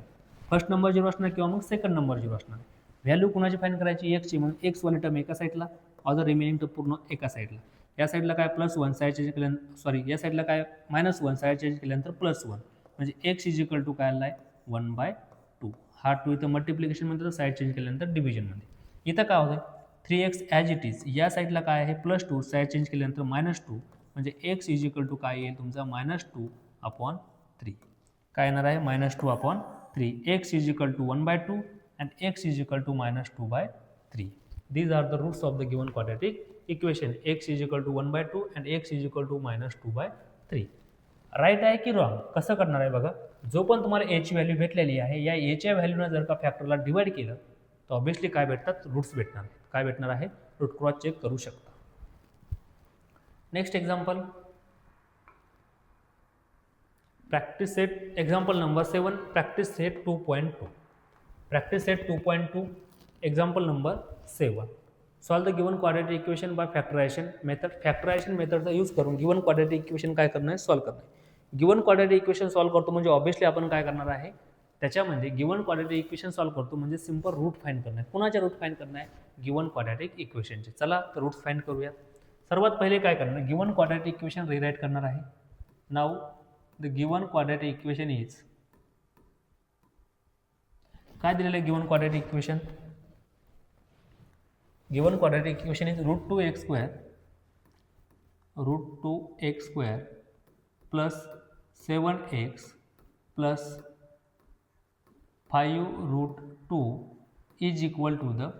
फर्स्ट नंबर 0 असणार किंवा मग सेकंड नंबर 0 असणार. व्हॅल्यू कुणाची फाईंड करायची एक्सची, म्हणून एक्स वाली टर्म एका साईडला, अदर रिमेनिंग टर्म पूर्ण एका साईडला. या साईडला काय प्लस 1 साईड चेंज केल्यानंतर सॉरी या साईडला काय मायनस 1 साईड चेंज केल्यानंतर प्लस 1 म्हणजे एक्स इज इक्वल टू काय आला आहे 1/2. हा 2 इथं मल्टिप्लिकेशनमध्ये साईड चेंज केल्यानंतर डिव्हिजनमध्ये. इथं काय होतं 3x ॲज इट इज, या साईडला काय आहे प्लस 2 साईड चेंज केल्यानंतर -2 म्हणजे एक्स इज इक्वल टू काय येईल तुमचा -2/3. काय येणार आहे -2/3. X is equal to 1/2 and x is equal to -2/3. These are the roots of the given quadratic equation. X is equal to 1/2 and x is equal to -2/3. Right आहे की wrong कसं करणार आहे बघा. जो पण तुम्हाला a ची व्हॅल्यू भेटलेली आहे या a च्या व्हॅल्यूनं जर का फॅक्टरला डिवाइड केलं तर ऑब्विसली काय भेटतात रूट्स भेटणार. काय भेटणार आहे रूट क्रॉस चेक करू शकता. Next example practice set example number 7 practice set 2.2. Practice set 2.2 example number 7. Solve the given quadratic equation by factorization method. Factorization method चा यूज करून given quadratic equation काय करणार आहे सॉल्व करणार आहे. given quadratic equation सॉल्व करतो म्हणजे obviously आपण काय करणार आहे त्याच्यामध्ये given quadratic equation सॉल्व करतो म्हणजे सिंपल रूट फाइंड करणार आहे. कोणाचे रूट फाइंड करणार आहे given quadratic equationचे. चला तर रूट्स फाइंड करूया. सर्वात पहिले काय करणार given quadratic equation रिराइट करणार आहे. Now the given quadratic equation is काय दिलेलं आहे given quadratic equation. Given quadratic equation is √2x² plus 7x plus 5√2 is equal to the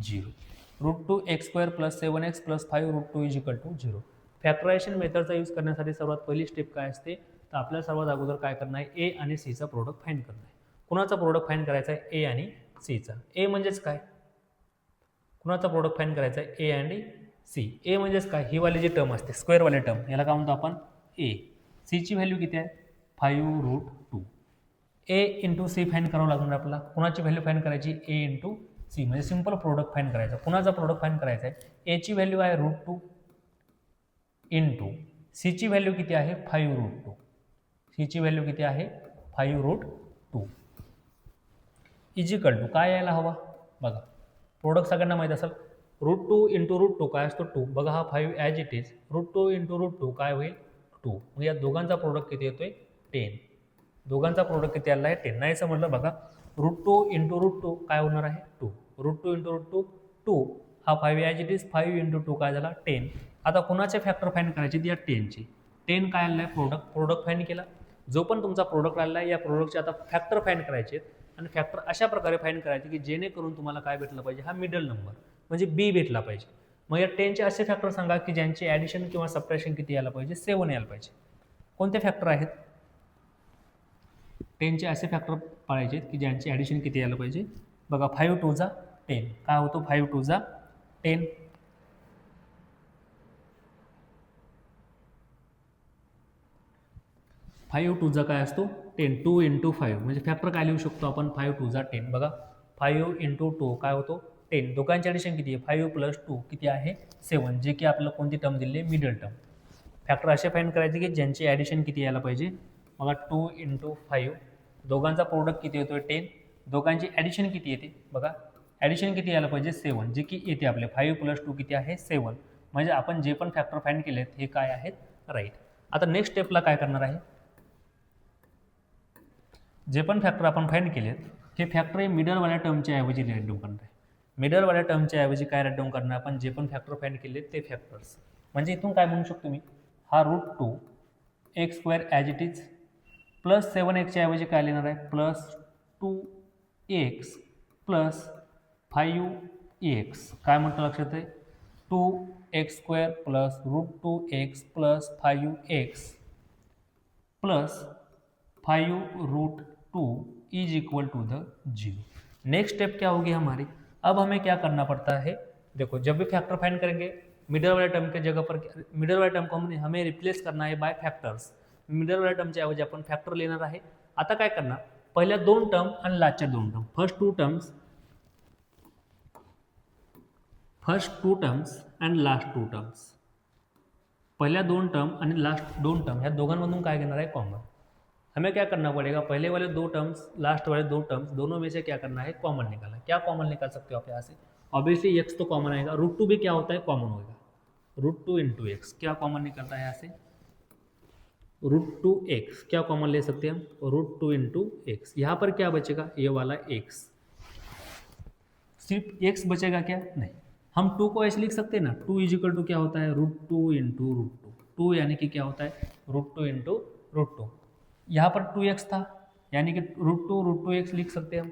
0. √2x² plus 7x plus 5√2 is equal to 0. Factorisation मेथडचा use करण्यासाठी सर्वात पहिली step काय असते तर आपल्याला सर्वात अगोदर काय करणार आहे ए आणि सीचा प्रोडक्ट फाइंड करणार आहे. कुणाचा प्रोडक्ट फाइंड करायचा आहे ए आणि सीचा. ए म्हणजेच काय कुणाचा प्रोडक्ट फाइंड करायचा आहे ए आणि सी. ए म्हणजेच काय ही वाली जी टर्म असते स्क्वेअरवाली टर्म याला काय म्हणतो आपण ए. सीची व्हॅल्यू किती आहे 5√2. ए इंटू सी फाइंड करावं लागणार आपल्याला. कुणाची व्हॅल्यू फाइंड करायची ए इंटू सी म्हणजे सिंपल प्रोडक्ट फाइंड करायचा. कुणाचा प्रोडक्ट फाइंड करायचा आहे एची व्हॅल्यू आहे √2 इंटू सीची व्हॅल्यू किती आहे 5√2. सीची व्हॅल्यू किती आहे 5√2 इजिकल टू काय यायला हवा बघा. प्रोडक्ट सगळ्यांना माहीत असेल √2 इंटू √2 काय असतो 2. बघा हा 5 ॲज इट इज √2 इंटू √2 काय होईल 2. मग या दोघांचा प्रोडक्ट किती येतोय 10. दोघांचा प्रोडक्ट किती आला आहे 10. नाही समजलं बघा √2 इंटू √2 काय होणार आहे 2. √2 इंटू √2 2. हा 5 ॲज इट इज 5 इंटू 2 काय झाला 10. आता कुणाचे फॅक्टर फाइंड करायचे या 10ची. 10 काय आलं आहे प्रोडक्ट फाइंड केला. जो पण तुमचा प्रोडक्ट आला आहे या प्रोडक्टचे आता फॅक्टर फाइंड करायचे आणि फॅक्टर अशा प्रकारे फाइंड करायचे की जेणेकरून तुम्हाला काय भेटलं पाहिजे हा मिडल नंबर म्हणजे बी भेटला पाहिजे. मग या 10चे असे फॅक्टर सांगा की ज्यांचे ॲडिशन किंवा सबट्रॅक्शन किती यायला पाहिजे 7 यायला पाहिजे. कोणते फॅक्टर आहेत 10चे असे फॅक्टर पाळायचे की ज्यांचे ॲडिशन किती यायला पाहिजे. बघा 5 2 जा 10 काय होतो 5 2 जा 10. 5 2 जा काय असतो 10. 2 इंटू 5 म्हणजे फॅक्टर काय लिहू शकतो आपण 5 2 जा 10. बघा 5 इंटू 2 काय होतो 10. दोघांची ॲडिशन किती आहे 5 प्लस 2 किती आहे 7 जे की आपल्याला कोणती टर्म दिली आहे मिडल टर्म. फॅक्टर असे फाइंड करायचे की ज्यांची ॲडिशन किती यायला पाहिजे. बघा 2 इंटू 5 दोघांचा प्रोडक्ट किती येतोय 10. दोघांची ॲडिशन किती येते बघा ॲडिशन किती यायला पाहिजे 7 जे की येते आपले 5 प्लस 2 किती आहे 7. म्हणजे आपण जे पण फॅक्टर फाइंड केलेत हे काय आहेत राईट. आता नेक्स्ट स्टेपला काय करणार आहे जे पण फॅक्टर आपण फाइंड केलेत हे फॅक्टर हे मिडलवाल्या टर्मच्या ऐवजी राईट डाऊन करणार आहे. मिडलवाल्या टर्मच्या ऐवजी काय राईट डाऊन करणार आपण जे पण फॅक्टर फाइंड केले ते फॅक्टर्स. म्हणजे इथून काय म्हणू शकतो मी हा √2 x² as it is plus 7x ऐवजी काय लिहिणार आहे प्लस 2x प्लस 5x काय म्हणतो लक्षात आहे 2x² plus √2x plus 5x plus 5√2 is equal to the 0. Next step क्या होगी हमारी. अब हमें क्या करना पड़ता है देखो जब भी फैक्टर फाइंड करेंगे मिडल वाले टर्म के जगह पर मिडल वाले टर्म को हमें रिप्लेस करना है बाय फॅक्टर्स. मिडल वाल्या टर्मच्या ऐवजी आपण फॅक्टर लेणार आहे. आता काय करणार पहिल्या दोन टर्म आणि लास्टच्या दोन term, first two terms and last two terms, पहला दोन टर्म आणि लास्ट दोन टर्म, ह्या दोघांमधून काय घेणार आहे? कॉमन. हमें क्या करना पड़ेगा? पहले वाले दो टर्म्स, लास्ट वाले दो टर्म्स, दोनों में से क्या करना है? कॉमन निकालना. क्या कॉमन निकाल सकते हो आप यहाँ से? ऑब्वियसली एक्स तो कॉमन आएगा, रूट टू भी क्या होता है? कॉमन होगा. रूट टू इंटू एक्स, क्या कॉमन निकलता है यहाँ से? Root two x. क्या कॉमन ले सकते हैं हम? Root two into x. यहाँ पर क्या बचेगा? ये वाला एक्स. सिर्फ एक्स बचेगा क्या? नहीं. हम टू को ऐसे लिख सकते हैं ना, टू इज इक्वल टू क्या होता है? Root two into root two. Two यानी कि क्या होता है? Root two into root two. यहाँ पर टू एक्स था, यानी कि रूट टू एक्स लिख सकते हैं हम.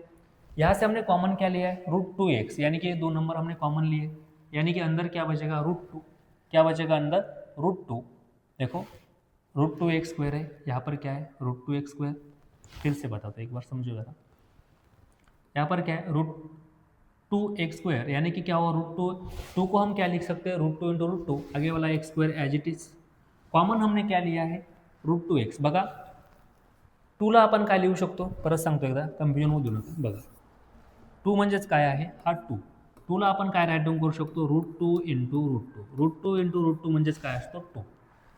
यहाँ से हमने कॉमन क्या लिया है? रूट टू एक्स, यानी कि ये दो नंबर हमने कॉमन लिए, यानी कि अंदर क्या बचेगा? Root two. क्या बचेगा अंदर? Root two. देखो रूट टू एक्स स्क्वायर है, यहाँ पर क्या है? Root two x square. फिर से बताता हूँ, एक बार समझो जरा. यहाँ पर क्या है? रूट टू एक्स स्क्वायर, यानी कि क्या हुआ? टू को हम क्या लिख सकते हैं? Root two into root two, आगे वाला x square as it is. Common हमने क्या लिया आहे? Root two x. बघा टूला आपण काय लिहू शकतो? परत सांगतो एकदा, कन्फ्युजन होऊ देऊ नका. बघा टू म्हणजेच काय आहे? हा टू. टूला आपण काय राईट डाऊन करू शकतो? Route two into root to. Route two into root to म्हणजेच काय असतो? टू.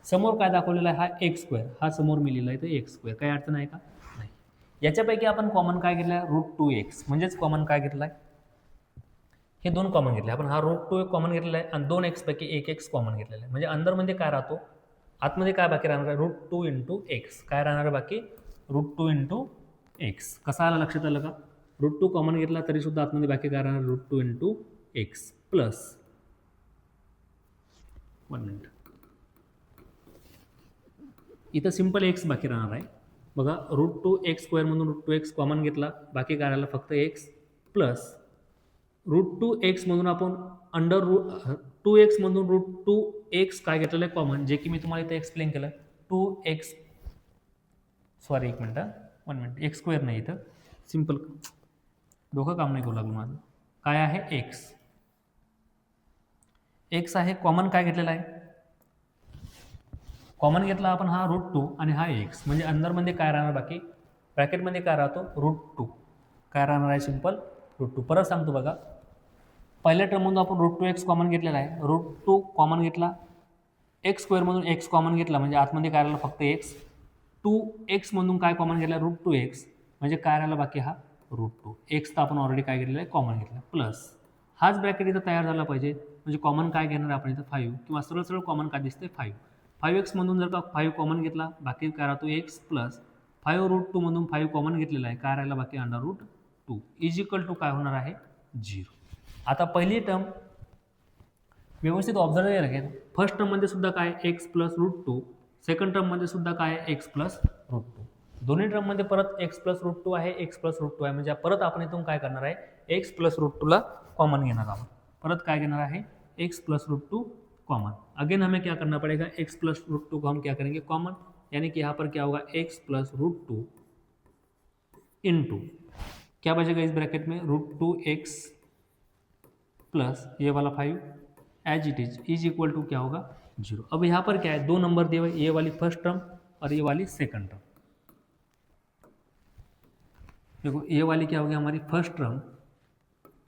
समोर काय दाखवलेला आहे? हा एक्स स्क्वेअर. हा समोर मी लिहिला आहे तो एक्स स्क्वेअर. काही अडचण आहे का? नाही. याच्यापैकी आपण कॉमन काय घेतलं आहे? Root two x. म्हणजेच कॉमन काय घेतलं आहे? हे दोन कॉमन घेतले आपण. हा रूट टू कॉमन घेतलेला आहे आणि दोन एक्सपैकी एक एक्स कॉमन घेतलेला आहे. म्हणजे अंदरमध्ये काय राहतो? आतमध्ये काय बाकी राहणार आहे? Root two into x. काय राहणार आहे बाकी? Route two into x. कसा आला? लक्षात आलं का? रूट टू कॉमन घेतला तरी सुद्धा आतमध्ये बाकी काय राहणार? Root two into x plus 1 minute. इथं सिंपल एक्स बाकी राहणार आहे. बघा रूट टू एक्स स्क्वेअरमधून रूट टू एक्स कॉमन घेतला, बाकी काय राहिलं? फक्त एक्स प्लस रूट टू एक्समधून आपण अंडर रूट टू एक्समधून रूट टू एक्स काय घेतलेलं आहे? कॉमन, जे की मी तुम्हाला इथं एक्सप्लेन केलं. टू एक्स, सॉरी एक मिनट, 1 मिनिट. एक्स स्क्वेअर नाही, इथं सिंपल डोकं काम नाही करू लागलं माझं. काय आहे? एक्स. एक्स आहे. कॉमन काय घेतलेला आहे? कॉमन घेतला आपण हा रूट टू आणि हा एक्स, म्हणजे अंदरमध्ये काय राहणार बाकी? ब्रॅकेटमध्ये काय राहतो? Root two. काय राहणार आहे? Simple root two. परत सांगतो बघा, पहिल्या टर्ममधून आपण रूट टू एक्स कॉमन घेतलेला आहे. रूट टू कॉमन घेतला, एक्स स्क्वेअरमधून एक्स कॉमन घेतला, म्हणजे आतमध्ये काय राहिलं? फक्त एक्स. टू एक्समधून काय कॉमन घेतला? रूट टू एक्स, म्हणजे काय राहिलं बाकी? हा रूट टू. एक्स तर आपण ऑलरेडी काय घेतलेलं आहे? कॉमन घेतला. प्लस हाच ब्रॅकेट इथं तयार झाला पाहिजे, म्हणजे कॉमन काय घेणार आपण इथं? 5, किंवा सरळ सरळ कॉमन काय दिसते? 5. 5x मधून जर का 5 कॉमन घेतला, बाकी काय राहतो? एक्स प्लस 5 रूट टू मधून 5 कॉमन घेतलेला आहे, काय राहिला बाकी? Under root two is equal to काय होणार आहे? 0. आता पहिली टर्म व्यवस्थित ऑब्झर्व करायला लागेल. फर्स्ट टर्ममध्ये सुद्धा काय? X plus root to. Second टर्ममध्ये सुद्धा काय? X plus root to. दोन्ही टर्ममध्ये परत एक्स प्लस रूट टू आहे, एक्स प्लस रूट टू आहे, म्हणजे परत आपण इथून काय करणार आहे? एक्स प्लस रूट टूला कॉमन घेणार आहोत. परत काय घेणार आहे? X plus root two common. Again हमें क्या करना पड़ेगा? एक्स प्लस रूट टू को हम क्या करेंगे? कॉमन, यानी कि यहाँ पर क्या होगा? X plus root two into क्या बचेगा इस ब्रैकेट में? रूट टू एक्स प्लस ये वाला 5 as it is equal to क्या होगा? 0. अब यहाँ पर क्या है? दो नंबर दिए हुए, ये वाली फर्स्ट टर्म और ये वाली सेकंड टर्म. देखो ये वाली क्या होगी? हमारी फर्स्ट टर्म,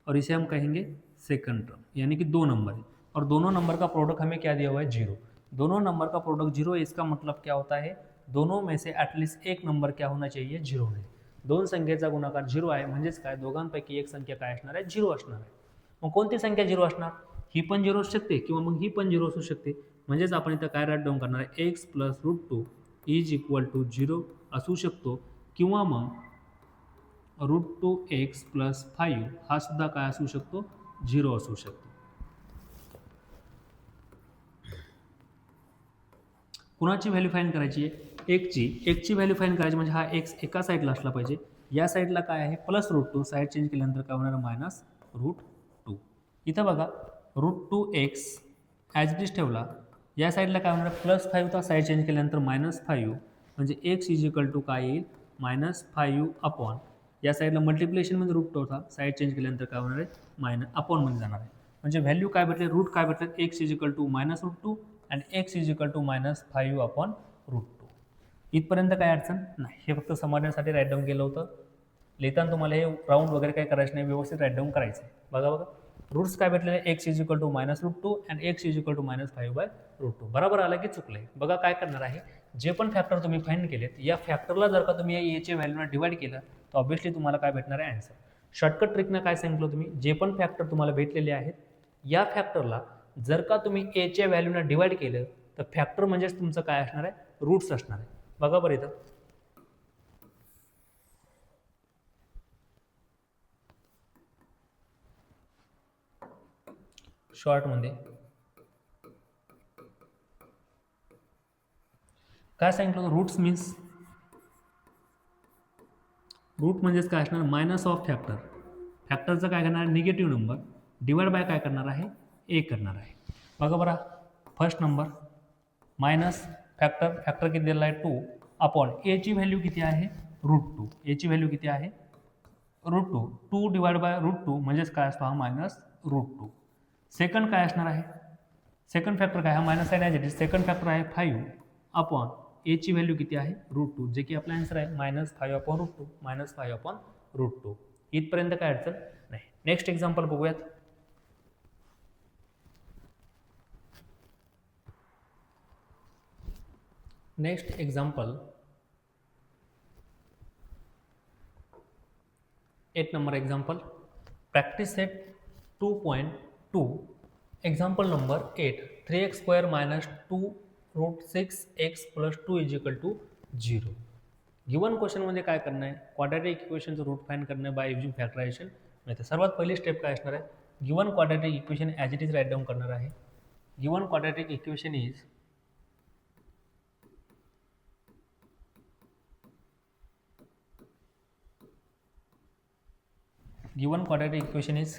और इसे हम कहेंगे सेकंड टर्म, यानी कि दो नंबर है, और दोनों नंबर का प्रोडक्ट हमें क्या दिया हुआ है? 0. दोनों नंबर का प्रोडक्ट 0 है. इसका मतलब क्या होता है? दोनों में से ॲटलिस्ट एक नंबर क्या होना चाहिए? 0 होणे. दोन संख्येचा गुणाकार 0 आहे, म्हणजेच काय? दोघांपैकी एक संख्या काय असणार आहे? 0 असणार आहे. मग कोणती संख्या 0 असणार? ही पण 0 असू शकते, किंवा मग ही पण 0 असू शकते. म्हणजेच आपण इथं काय राईट डाऊन करणार आहे? X plus root two is equal to 0 असू शकतो, किंवा मग रूट टू एक्स प्लस 5 हा सुद्धा काय असू शकतो? 0 असू शकतो. कुणाची व्हॅल्यू फाईंड करायची आहे? एकची व्हॅल्यू फाईंड करायची, म्हणजे हा एक्स एका साईडला असला पाहिजे. या साईडला काय आहे? Plus root to. Side change केल्यानंतर काय होणार? Minus root to. इथं बघा root two x as it is ठेवला, या साईडला काय होणार? प्लस 5 होता, साईड चेंज केल्यानंतर मायनस 5, म्हणजे एक्स इज इक्वल टू काय येईल? मायनस 5 अपॉन, या साईडला मल्टिप्लिकेशनमध्ये रूट टू होता, साईड चेंज केल्यानंतर काय होणार आहे? मायनस अपॉनमध्ये जाणार आहे. म्हणजे व्हॅल्यू काय भेटले? रूट काय भेटले? X is equal to minus root two आणि x is equal to minus 5 upon root two. इथपर्यंत काय अडचण नाही. हे फक्त समजण्यासाठी राईट डाऊन केलं होतं. लिहिताना तुम्हाला हे राऊंड वगैरे काही करायचं नाही, व्यवस्थित राईट डाऊन करायचं आहे. बघा रूट्स काय भेटलेले आहे, x is equal to -√2 and x is equal to -5/√2. बरोबर आलं की चुकलंय. बघा काय करणार आहे, जे पण फॅक्टर तुम्ही फाइंड केलेत या फॅक्टरला जर का तुम्ही या एच्या व्हॅल्यूला डिवाइड केलं तर ऑब्व्हियसली तुम्हाला काय भेटणार आहे, आन्सर. शॉर्टकट ट्रिकनं काय सांगितलं तुम्ही, जे पण फॅक्टर तुम्हाला भेटलेले आहेत या फॅक्टरला जर का तुम्ही एच्या व्हॅल्यूला डिवाइड केलं तर फॅक्टर म्हणजेच तुमचं काय असणार आहे, रूट्स असणार आहे. बघा बरं इथं शॉर्टमध्ये काय सांगितलं, रूट्स मीन्स रूट म्हणजेच काय असणार, मायनस ऑफ फॅक्टर. फॅक्टरचं काय करणार, निगेटिव्ह नंबर डिवाइड बाय काय करणार आहे, ए करणार आहे. बघा बरं, फर्स्ट नंबर मायनस फॅक्टर किती दिलेला आहे, 2 अपॉन एची व्हॅल्यू किती आहे, √2. एची व्हॅल्यू किती आहे, √2. 2 डिवाइड बाय √2 म्हणजेच काय असतो, हा -√2. सेकंड काय असणार आहे, सेकंड फॅक्टर काय, हा मायनस साईन आहे, सेकंड फॅक्टर आहे 5 अपॉन एची व्हॅल्यू किती आहे, √2, जे की आपला आन्सर आहे -5/√2. -5/√2. इथपर्यंत काय अडचण नाही. नेक्स्ट एक्झाम्पल बघूयात. Next example 8 number example, practice set 2.2. Example number 8, 3x² - 2√6x + 2 = 0. Given क्वेश्चनमध्ये काय करणं आहे, क्वाड्रॅटिक इक्वेशनचं रूट फाइंड करणं बाय युजिंग फॅक्टरायझेशन. म्हणजे सर्वात पहिली स्टेप काय असणार आहे, given quadratic equation as it is write down करणार आहे. गिवन क्वाड्रॅटिक इक्वेशन इज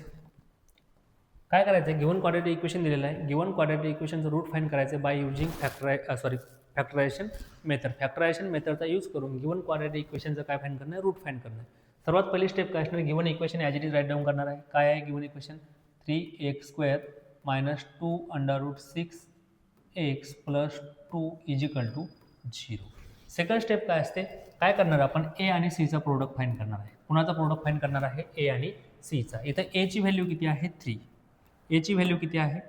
काय करायचं आहे, गिवन क्वाड्रॅटिक इक्वेशन दिलेलं आहे. गिवन क्वाड्रॅटिक इक्वेशनचं रूट फाइंड करायचं आहे bye using factorisation method. Factorisation मेथडचा यूज करून गिवन क्वाड्रॅटिक इक्वेशनचं काय फाइंड करणं आहे, रूट फाइंड करणं आहे. सर्वात पहिली स्टेप काय असणार, given equation as it is write down करणार आहे. काय आहे given equation, 3x² - 2√6x + 2 = 0. Second step काय असते, काय करणार आपण, ए आणि सीचा प्रोडक्ट फाइंड करणार आहे. कुणाचा प्रोडक्ट फाइंड करणार आहे, ए आणि सीचा. इथं एची व्हॅल्यू किती आहे, 3. एची व्हॅल्यू किती आहे,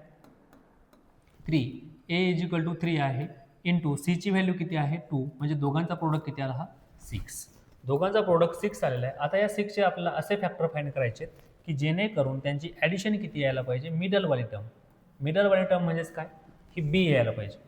3. ए = 3 आहे इंटू सीची व्हॅल्यू किती आहे, 2. म्हणजे दोघांचा प्रोडक्ट किती आला, हा 6. दोघांचा प्रोडक्ट 6 आलेला आहे. आता या 6चे आपल्याला असे फॅक्टर फाइंड करायचे की जेणेकरून त्यांची ॲडिशन किती यायला पाहिजे, मिडलवाली टर्म. मिडलवाली टर्म म्हणजेच काय, ही बी यायला पाहिजे.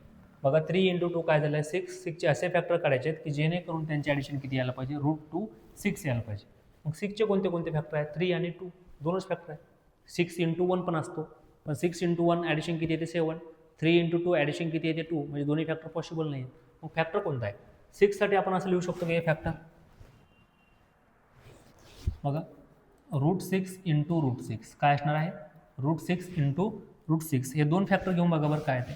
बघा 3 × 2 काय झालं आहे, 6. 6चे असे फॅक्टर काढायचे आहेत की जेणेकरून त्यांची ॲडिशन किती यायला पाहिजे, √2 यायला पाहिजे. मग 6चे कोणते कोणते फॅक्टर आहेत, 3 आणि 2 दोनच फॅक्टर आहेत. 6 × 1 पण असतो, पण 6 × 1 ॲडिशन किती येते, 7. 3 × 2 ॲडिशन किती येते, 2. म्हणजे दोन्ही फॅक्टर पॉसिबल नाही. मग फॅक्टर कोणता आहे, 6साठी आपण असं लिहू शकतो की हे फॅक्टर बघा √6 × √6 काय असणार आहे, √6 × √6. हे दोन फॅक्टर घेऊन बघा बरं काय ते,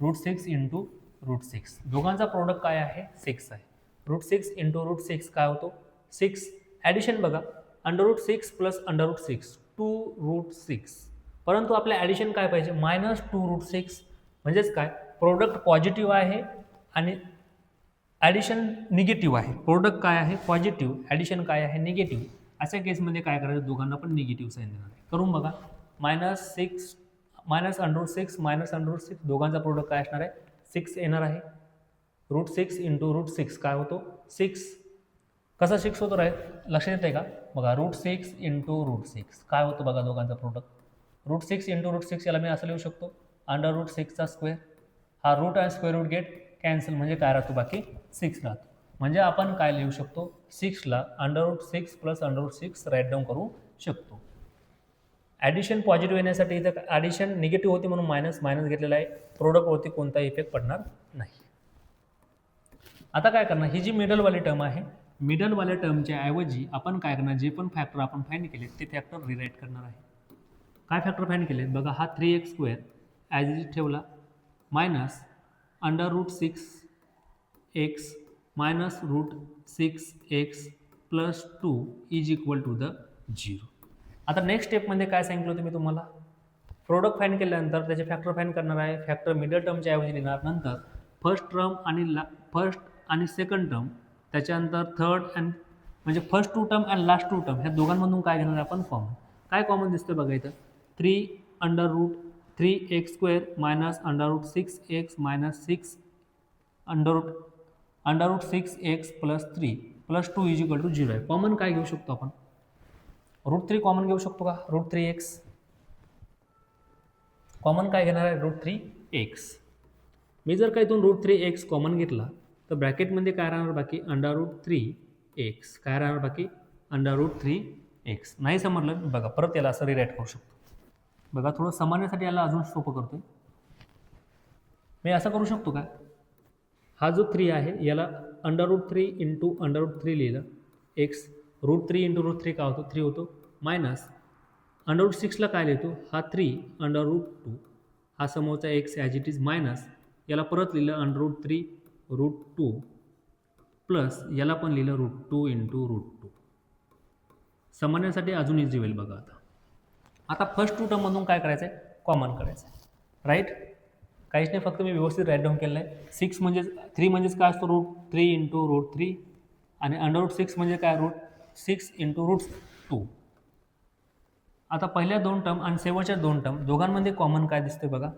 √6 × √6. दोघांचा प्रोडक्ट काय आहे, 6 आहे. √6 × √6 काय होतो, 6. ॲडिशन बघा, √6 + √6 2√6. परंतु आपल्या ॲडिशन काय पाहिजे, -2√6. म्हणजेच काय, प्रोडक्ट पॉझिटिव्ह आहे आणि ॲडिशन निगेटिव्ह आहे. प्रोडक्ट काय आहे, पॉझिटिव्ह, ॲडिशन काय आहे, निगेटिव्ह. अशा केसमध्ये काय करायचं, दोघांना पण निगेटिव्ह साईन देणार आहे. करून बघा, -√6 दोघांचा प्रोडक्ट काय असणार आहे, 6 येणार आहे. √6 × √6 काय होतो, 6. कसा 6 होतो राहील, लक्षात येते का, बघा √6 × √6 काय होतं बघा दोघांचा प्रोडक्ट. √6 × √6 याला मी असं लिहू शकतो, √6². हा रूट आणि स्क्वेअर रूट गेट कॅन्सल, म्हणजे काय राहतो, बाकी 6 राहतो. म्हणजे आपण काय लिहू शकतो, 6ला √6 + √6 राईट डाऊन करू शकतो. ॲडिशन पॉझिटिव्ह येण्यासाठी इथं ॲडिशन निगेटिव्ह होती म्हणून मायनस घेतलेला आहे. प्रोडक्टवरती कोणताही इफेक्ट पडणार नाही. आता काय करणार, ही जी मिडलवाली टर्म आहे, मिडलवाल्या टर्मच्या ऐवजी आपण काय करणार, जे पण फॅक्टर आपण फाइंड केले ते फॅक्टर रिराईट करणार आहे. काय फॅक्टर फाइंड केले बघा, हा 3x² ॲज इट ठेवला मायनस √6x -√6x + 2 = 0. आता नेक्स्ट स्टेपमध्ये काय सांगितलं होतं मी तुम्हाला, प्रोडक्ट फाइंड केल्यानंतर त्याचे फॅक्टर फाइंड करणार आहे. फॅक्टर मिडल टर्मच्या ऐवजी लिहिणार, नंतर फर्स्ट आणि सेकंड टर्म, त्याच्यानंतर थर्ड अँड म्हणजे फर्स्ट टू टर्म आणि लास्ट टू टर्म ह्या दोघांमधून काय घेणार आपण कॉमन. काय कॉमन दिसतं बघा इथं 3√3x² minus √6x minus 6 √6x plus 3 plus 2 is equal to 0 आहे. कॉमन काय घेऊ शकतो आपण √3 कॉमन घेऊ शकतो का √3x कॉमन काय घेणार आहे √3x. मी जर का इथून √3x कॉमन घेतला तर ब्रॅकेटमध्ये काय राहणार बाकी √3x काय राहणार बाकी √3x. नाही समजलं बघा परत याला असं रिराईट करू शकतो. बघा थोडं समजण्यासाठी याला अजून सोपं करतोय मी. असं करू शकतो का हा जो 3 आहे याला √3 इंटू √3 लिहिलं x √3 इंटू √3 काय होतो 3 होतो मायनस √6ला काय लिहितो हा 3 √2 हा समोरचा x as it is minus याला परत लिहिलं √3 √2 प्लस याला पण लिहिलं √2 इंटू √2. समजण्यासाठी अजून इझी होईल बघा. आता फर्स्ट टू टर्ममधून काय करायचं आहे कॉमन करायचं आहे राईट. काहीच नाही फक्त मी व्यवस्थित राईट डाऊन केलं आहे. 6 म्हणजेच 3 म्हणजेच काय असतो √3 इंटू √3 आणि √6 म्हणजे काय √6 इंटू √2. आता पहिल्या दोन टर्म आणि शेवटच्या दोन टर्म दोघांमध्ये कॉमन काय दिसते बघा.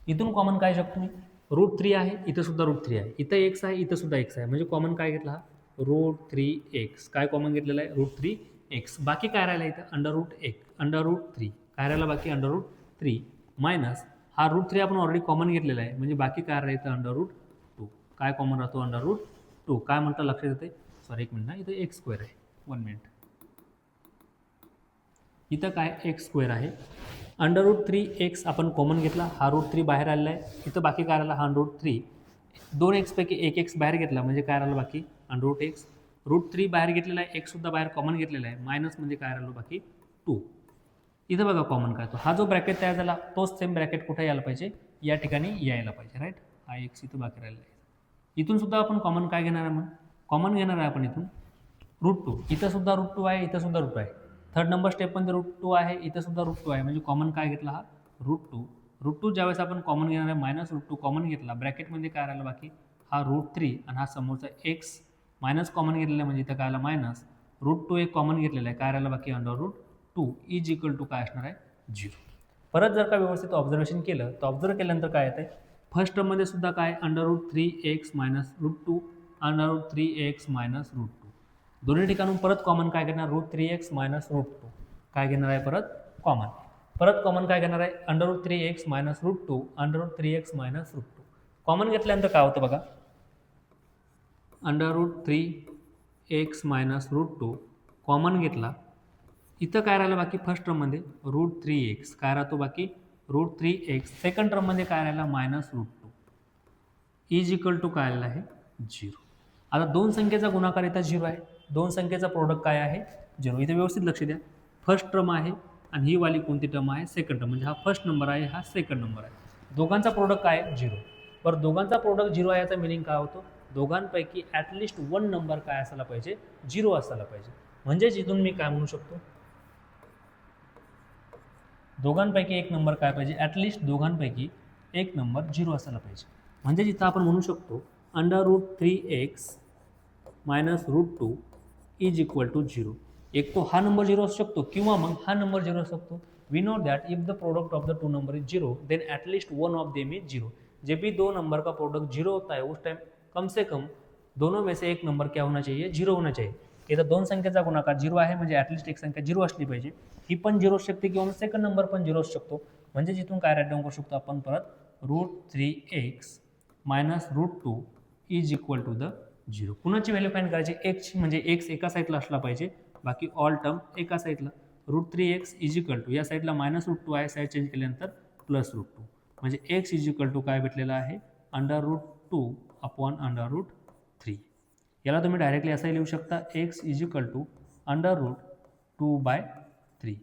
इथून कॉमन काय शकतो मी √3 आहे इथं सुद्धा √3 आहे इथं x आहे इथं सुद्धा x आहे म्हणजे कॉमन काय घेतला हा √3x काय कॉमन घेतलेला आहे √3x. बाकी काय राहिला इथं √3 काय राहिला बाकी √3 मायनस हा √3 आपण ऑलरेडी कॉमन घेतलेला आहे म्हणजे बाकी काय राहिलं √2 काय कॉमन राहतो √2 काय म्हणता लक्षात येते सॉरी एक मिनिट ना इथं x² आहे 1 मिनिट इथं काय x² आहे √3x आपण कॉमन घेतला हा √3 बाहेर आलेला आहे इथं बाकी काय राहिला हा √3 2x पैकी एक x बाहेर घेतला म्हणजे काय राहिलं बाकी √x √3 बाहेर घेतलेला आहे x सुद्धा बाहेर कॉमन घेतलेला आहे मायनस म्हणजे काय राहिलं बाकी 2. इथं बघा कॉमन काय तो हा जो ब्रॅकेट तयार झाला तोच सेम ब्रॅकेट कुठे यायला पाहिजे या ठिकाणी यायला पाहिजे राईट. हा x इथं बाकी राहिलेला आहे. इथून सुद्धा आपण कॉमन काय घेणार आहे मग कॉमन घेणार आहे आपण इथून √2 इथं सुद्धा √2 आहे इथं सुद्धा √2 आहे. थर्ड नंबर स्टेपमध्ये √2 आहे इथं सुद्धा √2 आहे म्हणजे कॉमन काय घेतला हा √2 ज्यावेळेस आपण कॉमन घेणार आहे मायनस √2 कॉमन घेतला ब्रॅकेटमध्ये काय राहिलं बाकी हा √3 आणि हा समोरचा x मायनस कॉमन घेतलेला आहे म्हणजे इथं काय आलं मायनस √2 एक कॉमन घेतलेला आहे काय राहिलं बाकी √2 इज इक्वल टू काय असणार आहे 0. परत जर का व्यवस्थित ऑब्झर्वेशन केलं तर ऑब्झर्व केल्यानंतर काय येतं फर्स्ट टर्ममध्ये सुद्धा काय √3x मायनस √2 √3x मायनस √2 दोन्ही ठिकाणून परत कॉमन काय घेणार √3x मायनस √2 काय घेणार आहे परत कॉमन काय घेणार आहे √3x minus √2 √3x minus √2 common घेतल्यानंतर काय होतं बघा √3x मायनस √2 कॉमन घेतला इथं काय राहिलं बाकी फर्स्ट टर्ममध्ये √3x काय राहतो बाकी √3x सेकंड टर्ममध्ये काय राहिला मायनस √2 इज इक्वल टू काय आलेला आहे 0. आता दोन संख्येचा गुणाकार इथं 0 आहे दोन संख्येचा प्रोडक्ट काय आहे 0. इथे व्यवस्थित लक्ष द्या फर्स्ट टर्म आहे आणि ही वाली कोणती टर्म आहे सेकंड टर्म म्हणजे हा फर्स्ट नंबर आहे हा सेकंड नंबर आहे दोघांचा प्रोडक्ट काय आहे 0. बरं दोघांचा प्रोडक्ट 0 आहे याचा मिनिंग काय होतो दोघांपैकी ॲटलिस्ट 1 नंबर काय असायला पाहिजे 0 असायला पाहिजे. म्हणजेच इथून मी काय म्हणू शकतो दोघांपैकी एक नंबर काय पाहिजे ॲटलिस्ट दोघांपैकी एक नंबर 0 असायला पाहिजे. म्हणजेच इथं आपण म्हणू शकतो √3x minus √2 is equal to 0. एक तो हा नंबर 0 असू शकतो किंवा मग हा नंबर 0 असू शकतो. We know that if the product of the two number is 0 then at least one of them is 0. जब भी दो नंबर का प्रोडक्ट 0 होता है उस टाइम कम से कम दोनों में से एक नंबर क्या होना चाहिए 0 होना चाहिए. इथं दोन संख्येचा गुणाकार 0 आहे म्हणजे ॲटलिस्ट एक संख्या 0 असली पाहिजे. ही पण 0 असू शकते किंवा सेकंड नंबर पण 0 असू शकतो. म्हणजे जिथून काय राईट डाऊन करू शकतो आपण परत √3x minus √2 is equal to the 0. कुणाची व्हॅल्यू फाइंड करायची एक्सची म्हणजे एक्स एका साईडला असला पाहिजे बाकी ऑल टर्म एका साईडला. √3x इज इक्वल टू या साईडला मायनस √2 आहे साईड चेंज केल्यानंतर प्लस √2 म्हणजे x इज इक्वल टू काय भेटलेला आहे √2 अपॉन √3. याला तुम्ही डायरेक्टली असंही लिहू शकता x इज इक्वल टू √2/3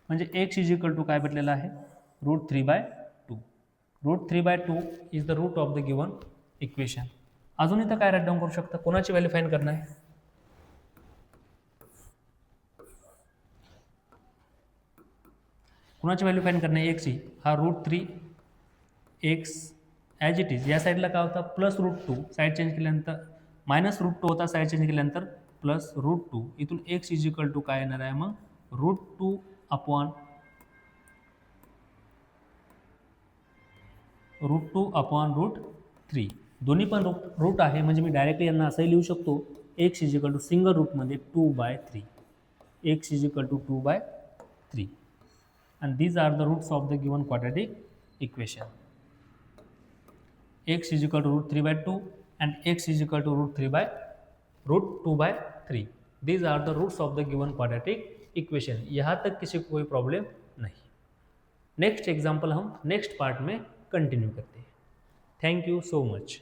म्हणजे x इज इक्वल टू काय भेटलेला आहे √3/2. √3/2 is the root of the given equation. अजून इथं काय राईट डाऊन करू शकता कोणाची व्हॅल्यू फाइंड करणार आहे कुणाची व्हॅल्यू फाइंड करणार आहे एक्सची हा √3x ॲज इट इज या साईडला काय होता प्लस √2 साईड चेंज केल्यानंतर मायनस √2 होता साईड चेंज केल्यानंतर प्लस √2 इथून x इजिकल टू काय येणार आहे मग √2 अपॉन √3. दोन्ही पण रूट आहे म्हणजे मी डायरेक्टली यांना असंही लिहू शकतो x इजिकल टू सिंगल रूटमध्ये 2/3 x इजिकल to 2/3 and these are the roots of the given quadratic equation. X is equal to √3/2 and x is equal to √2/3. These are the roots of the given quadratic equation. यहाँ तक किसी को कोई problem नहीं. Next example हम next part में continue करते हैं. Thank you so much.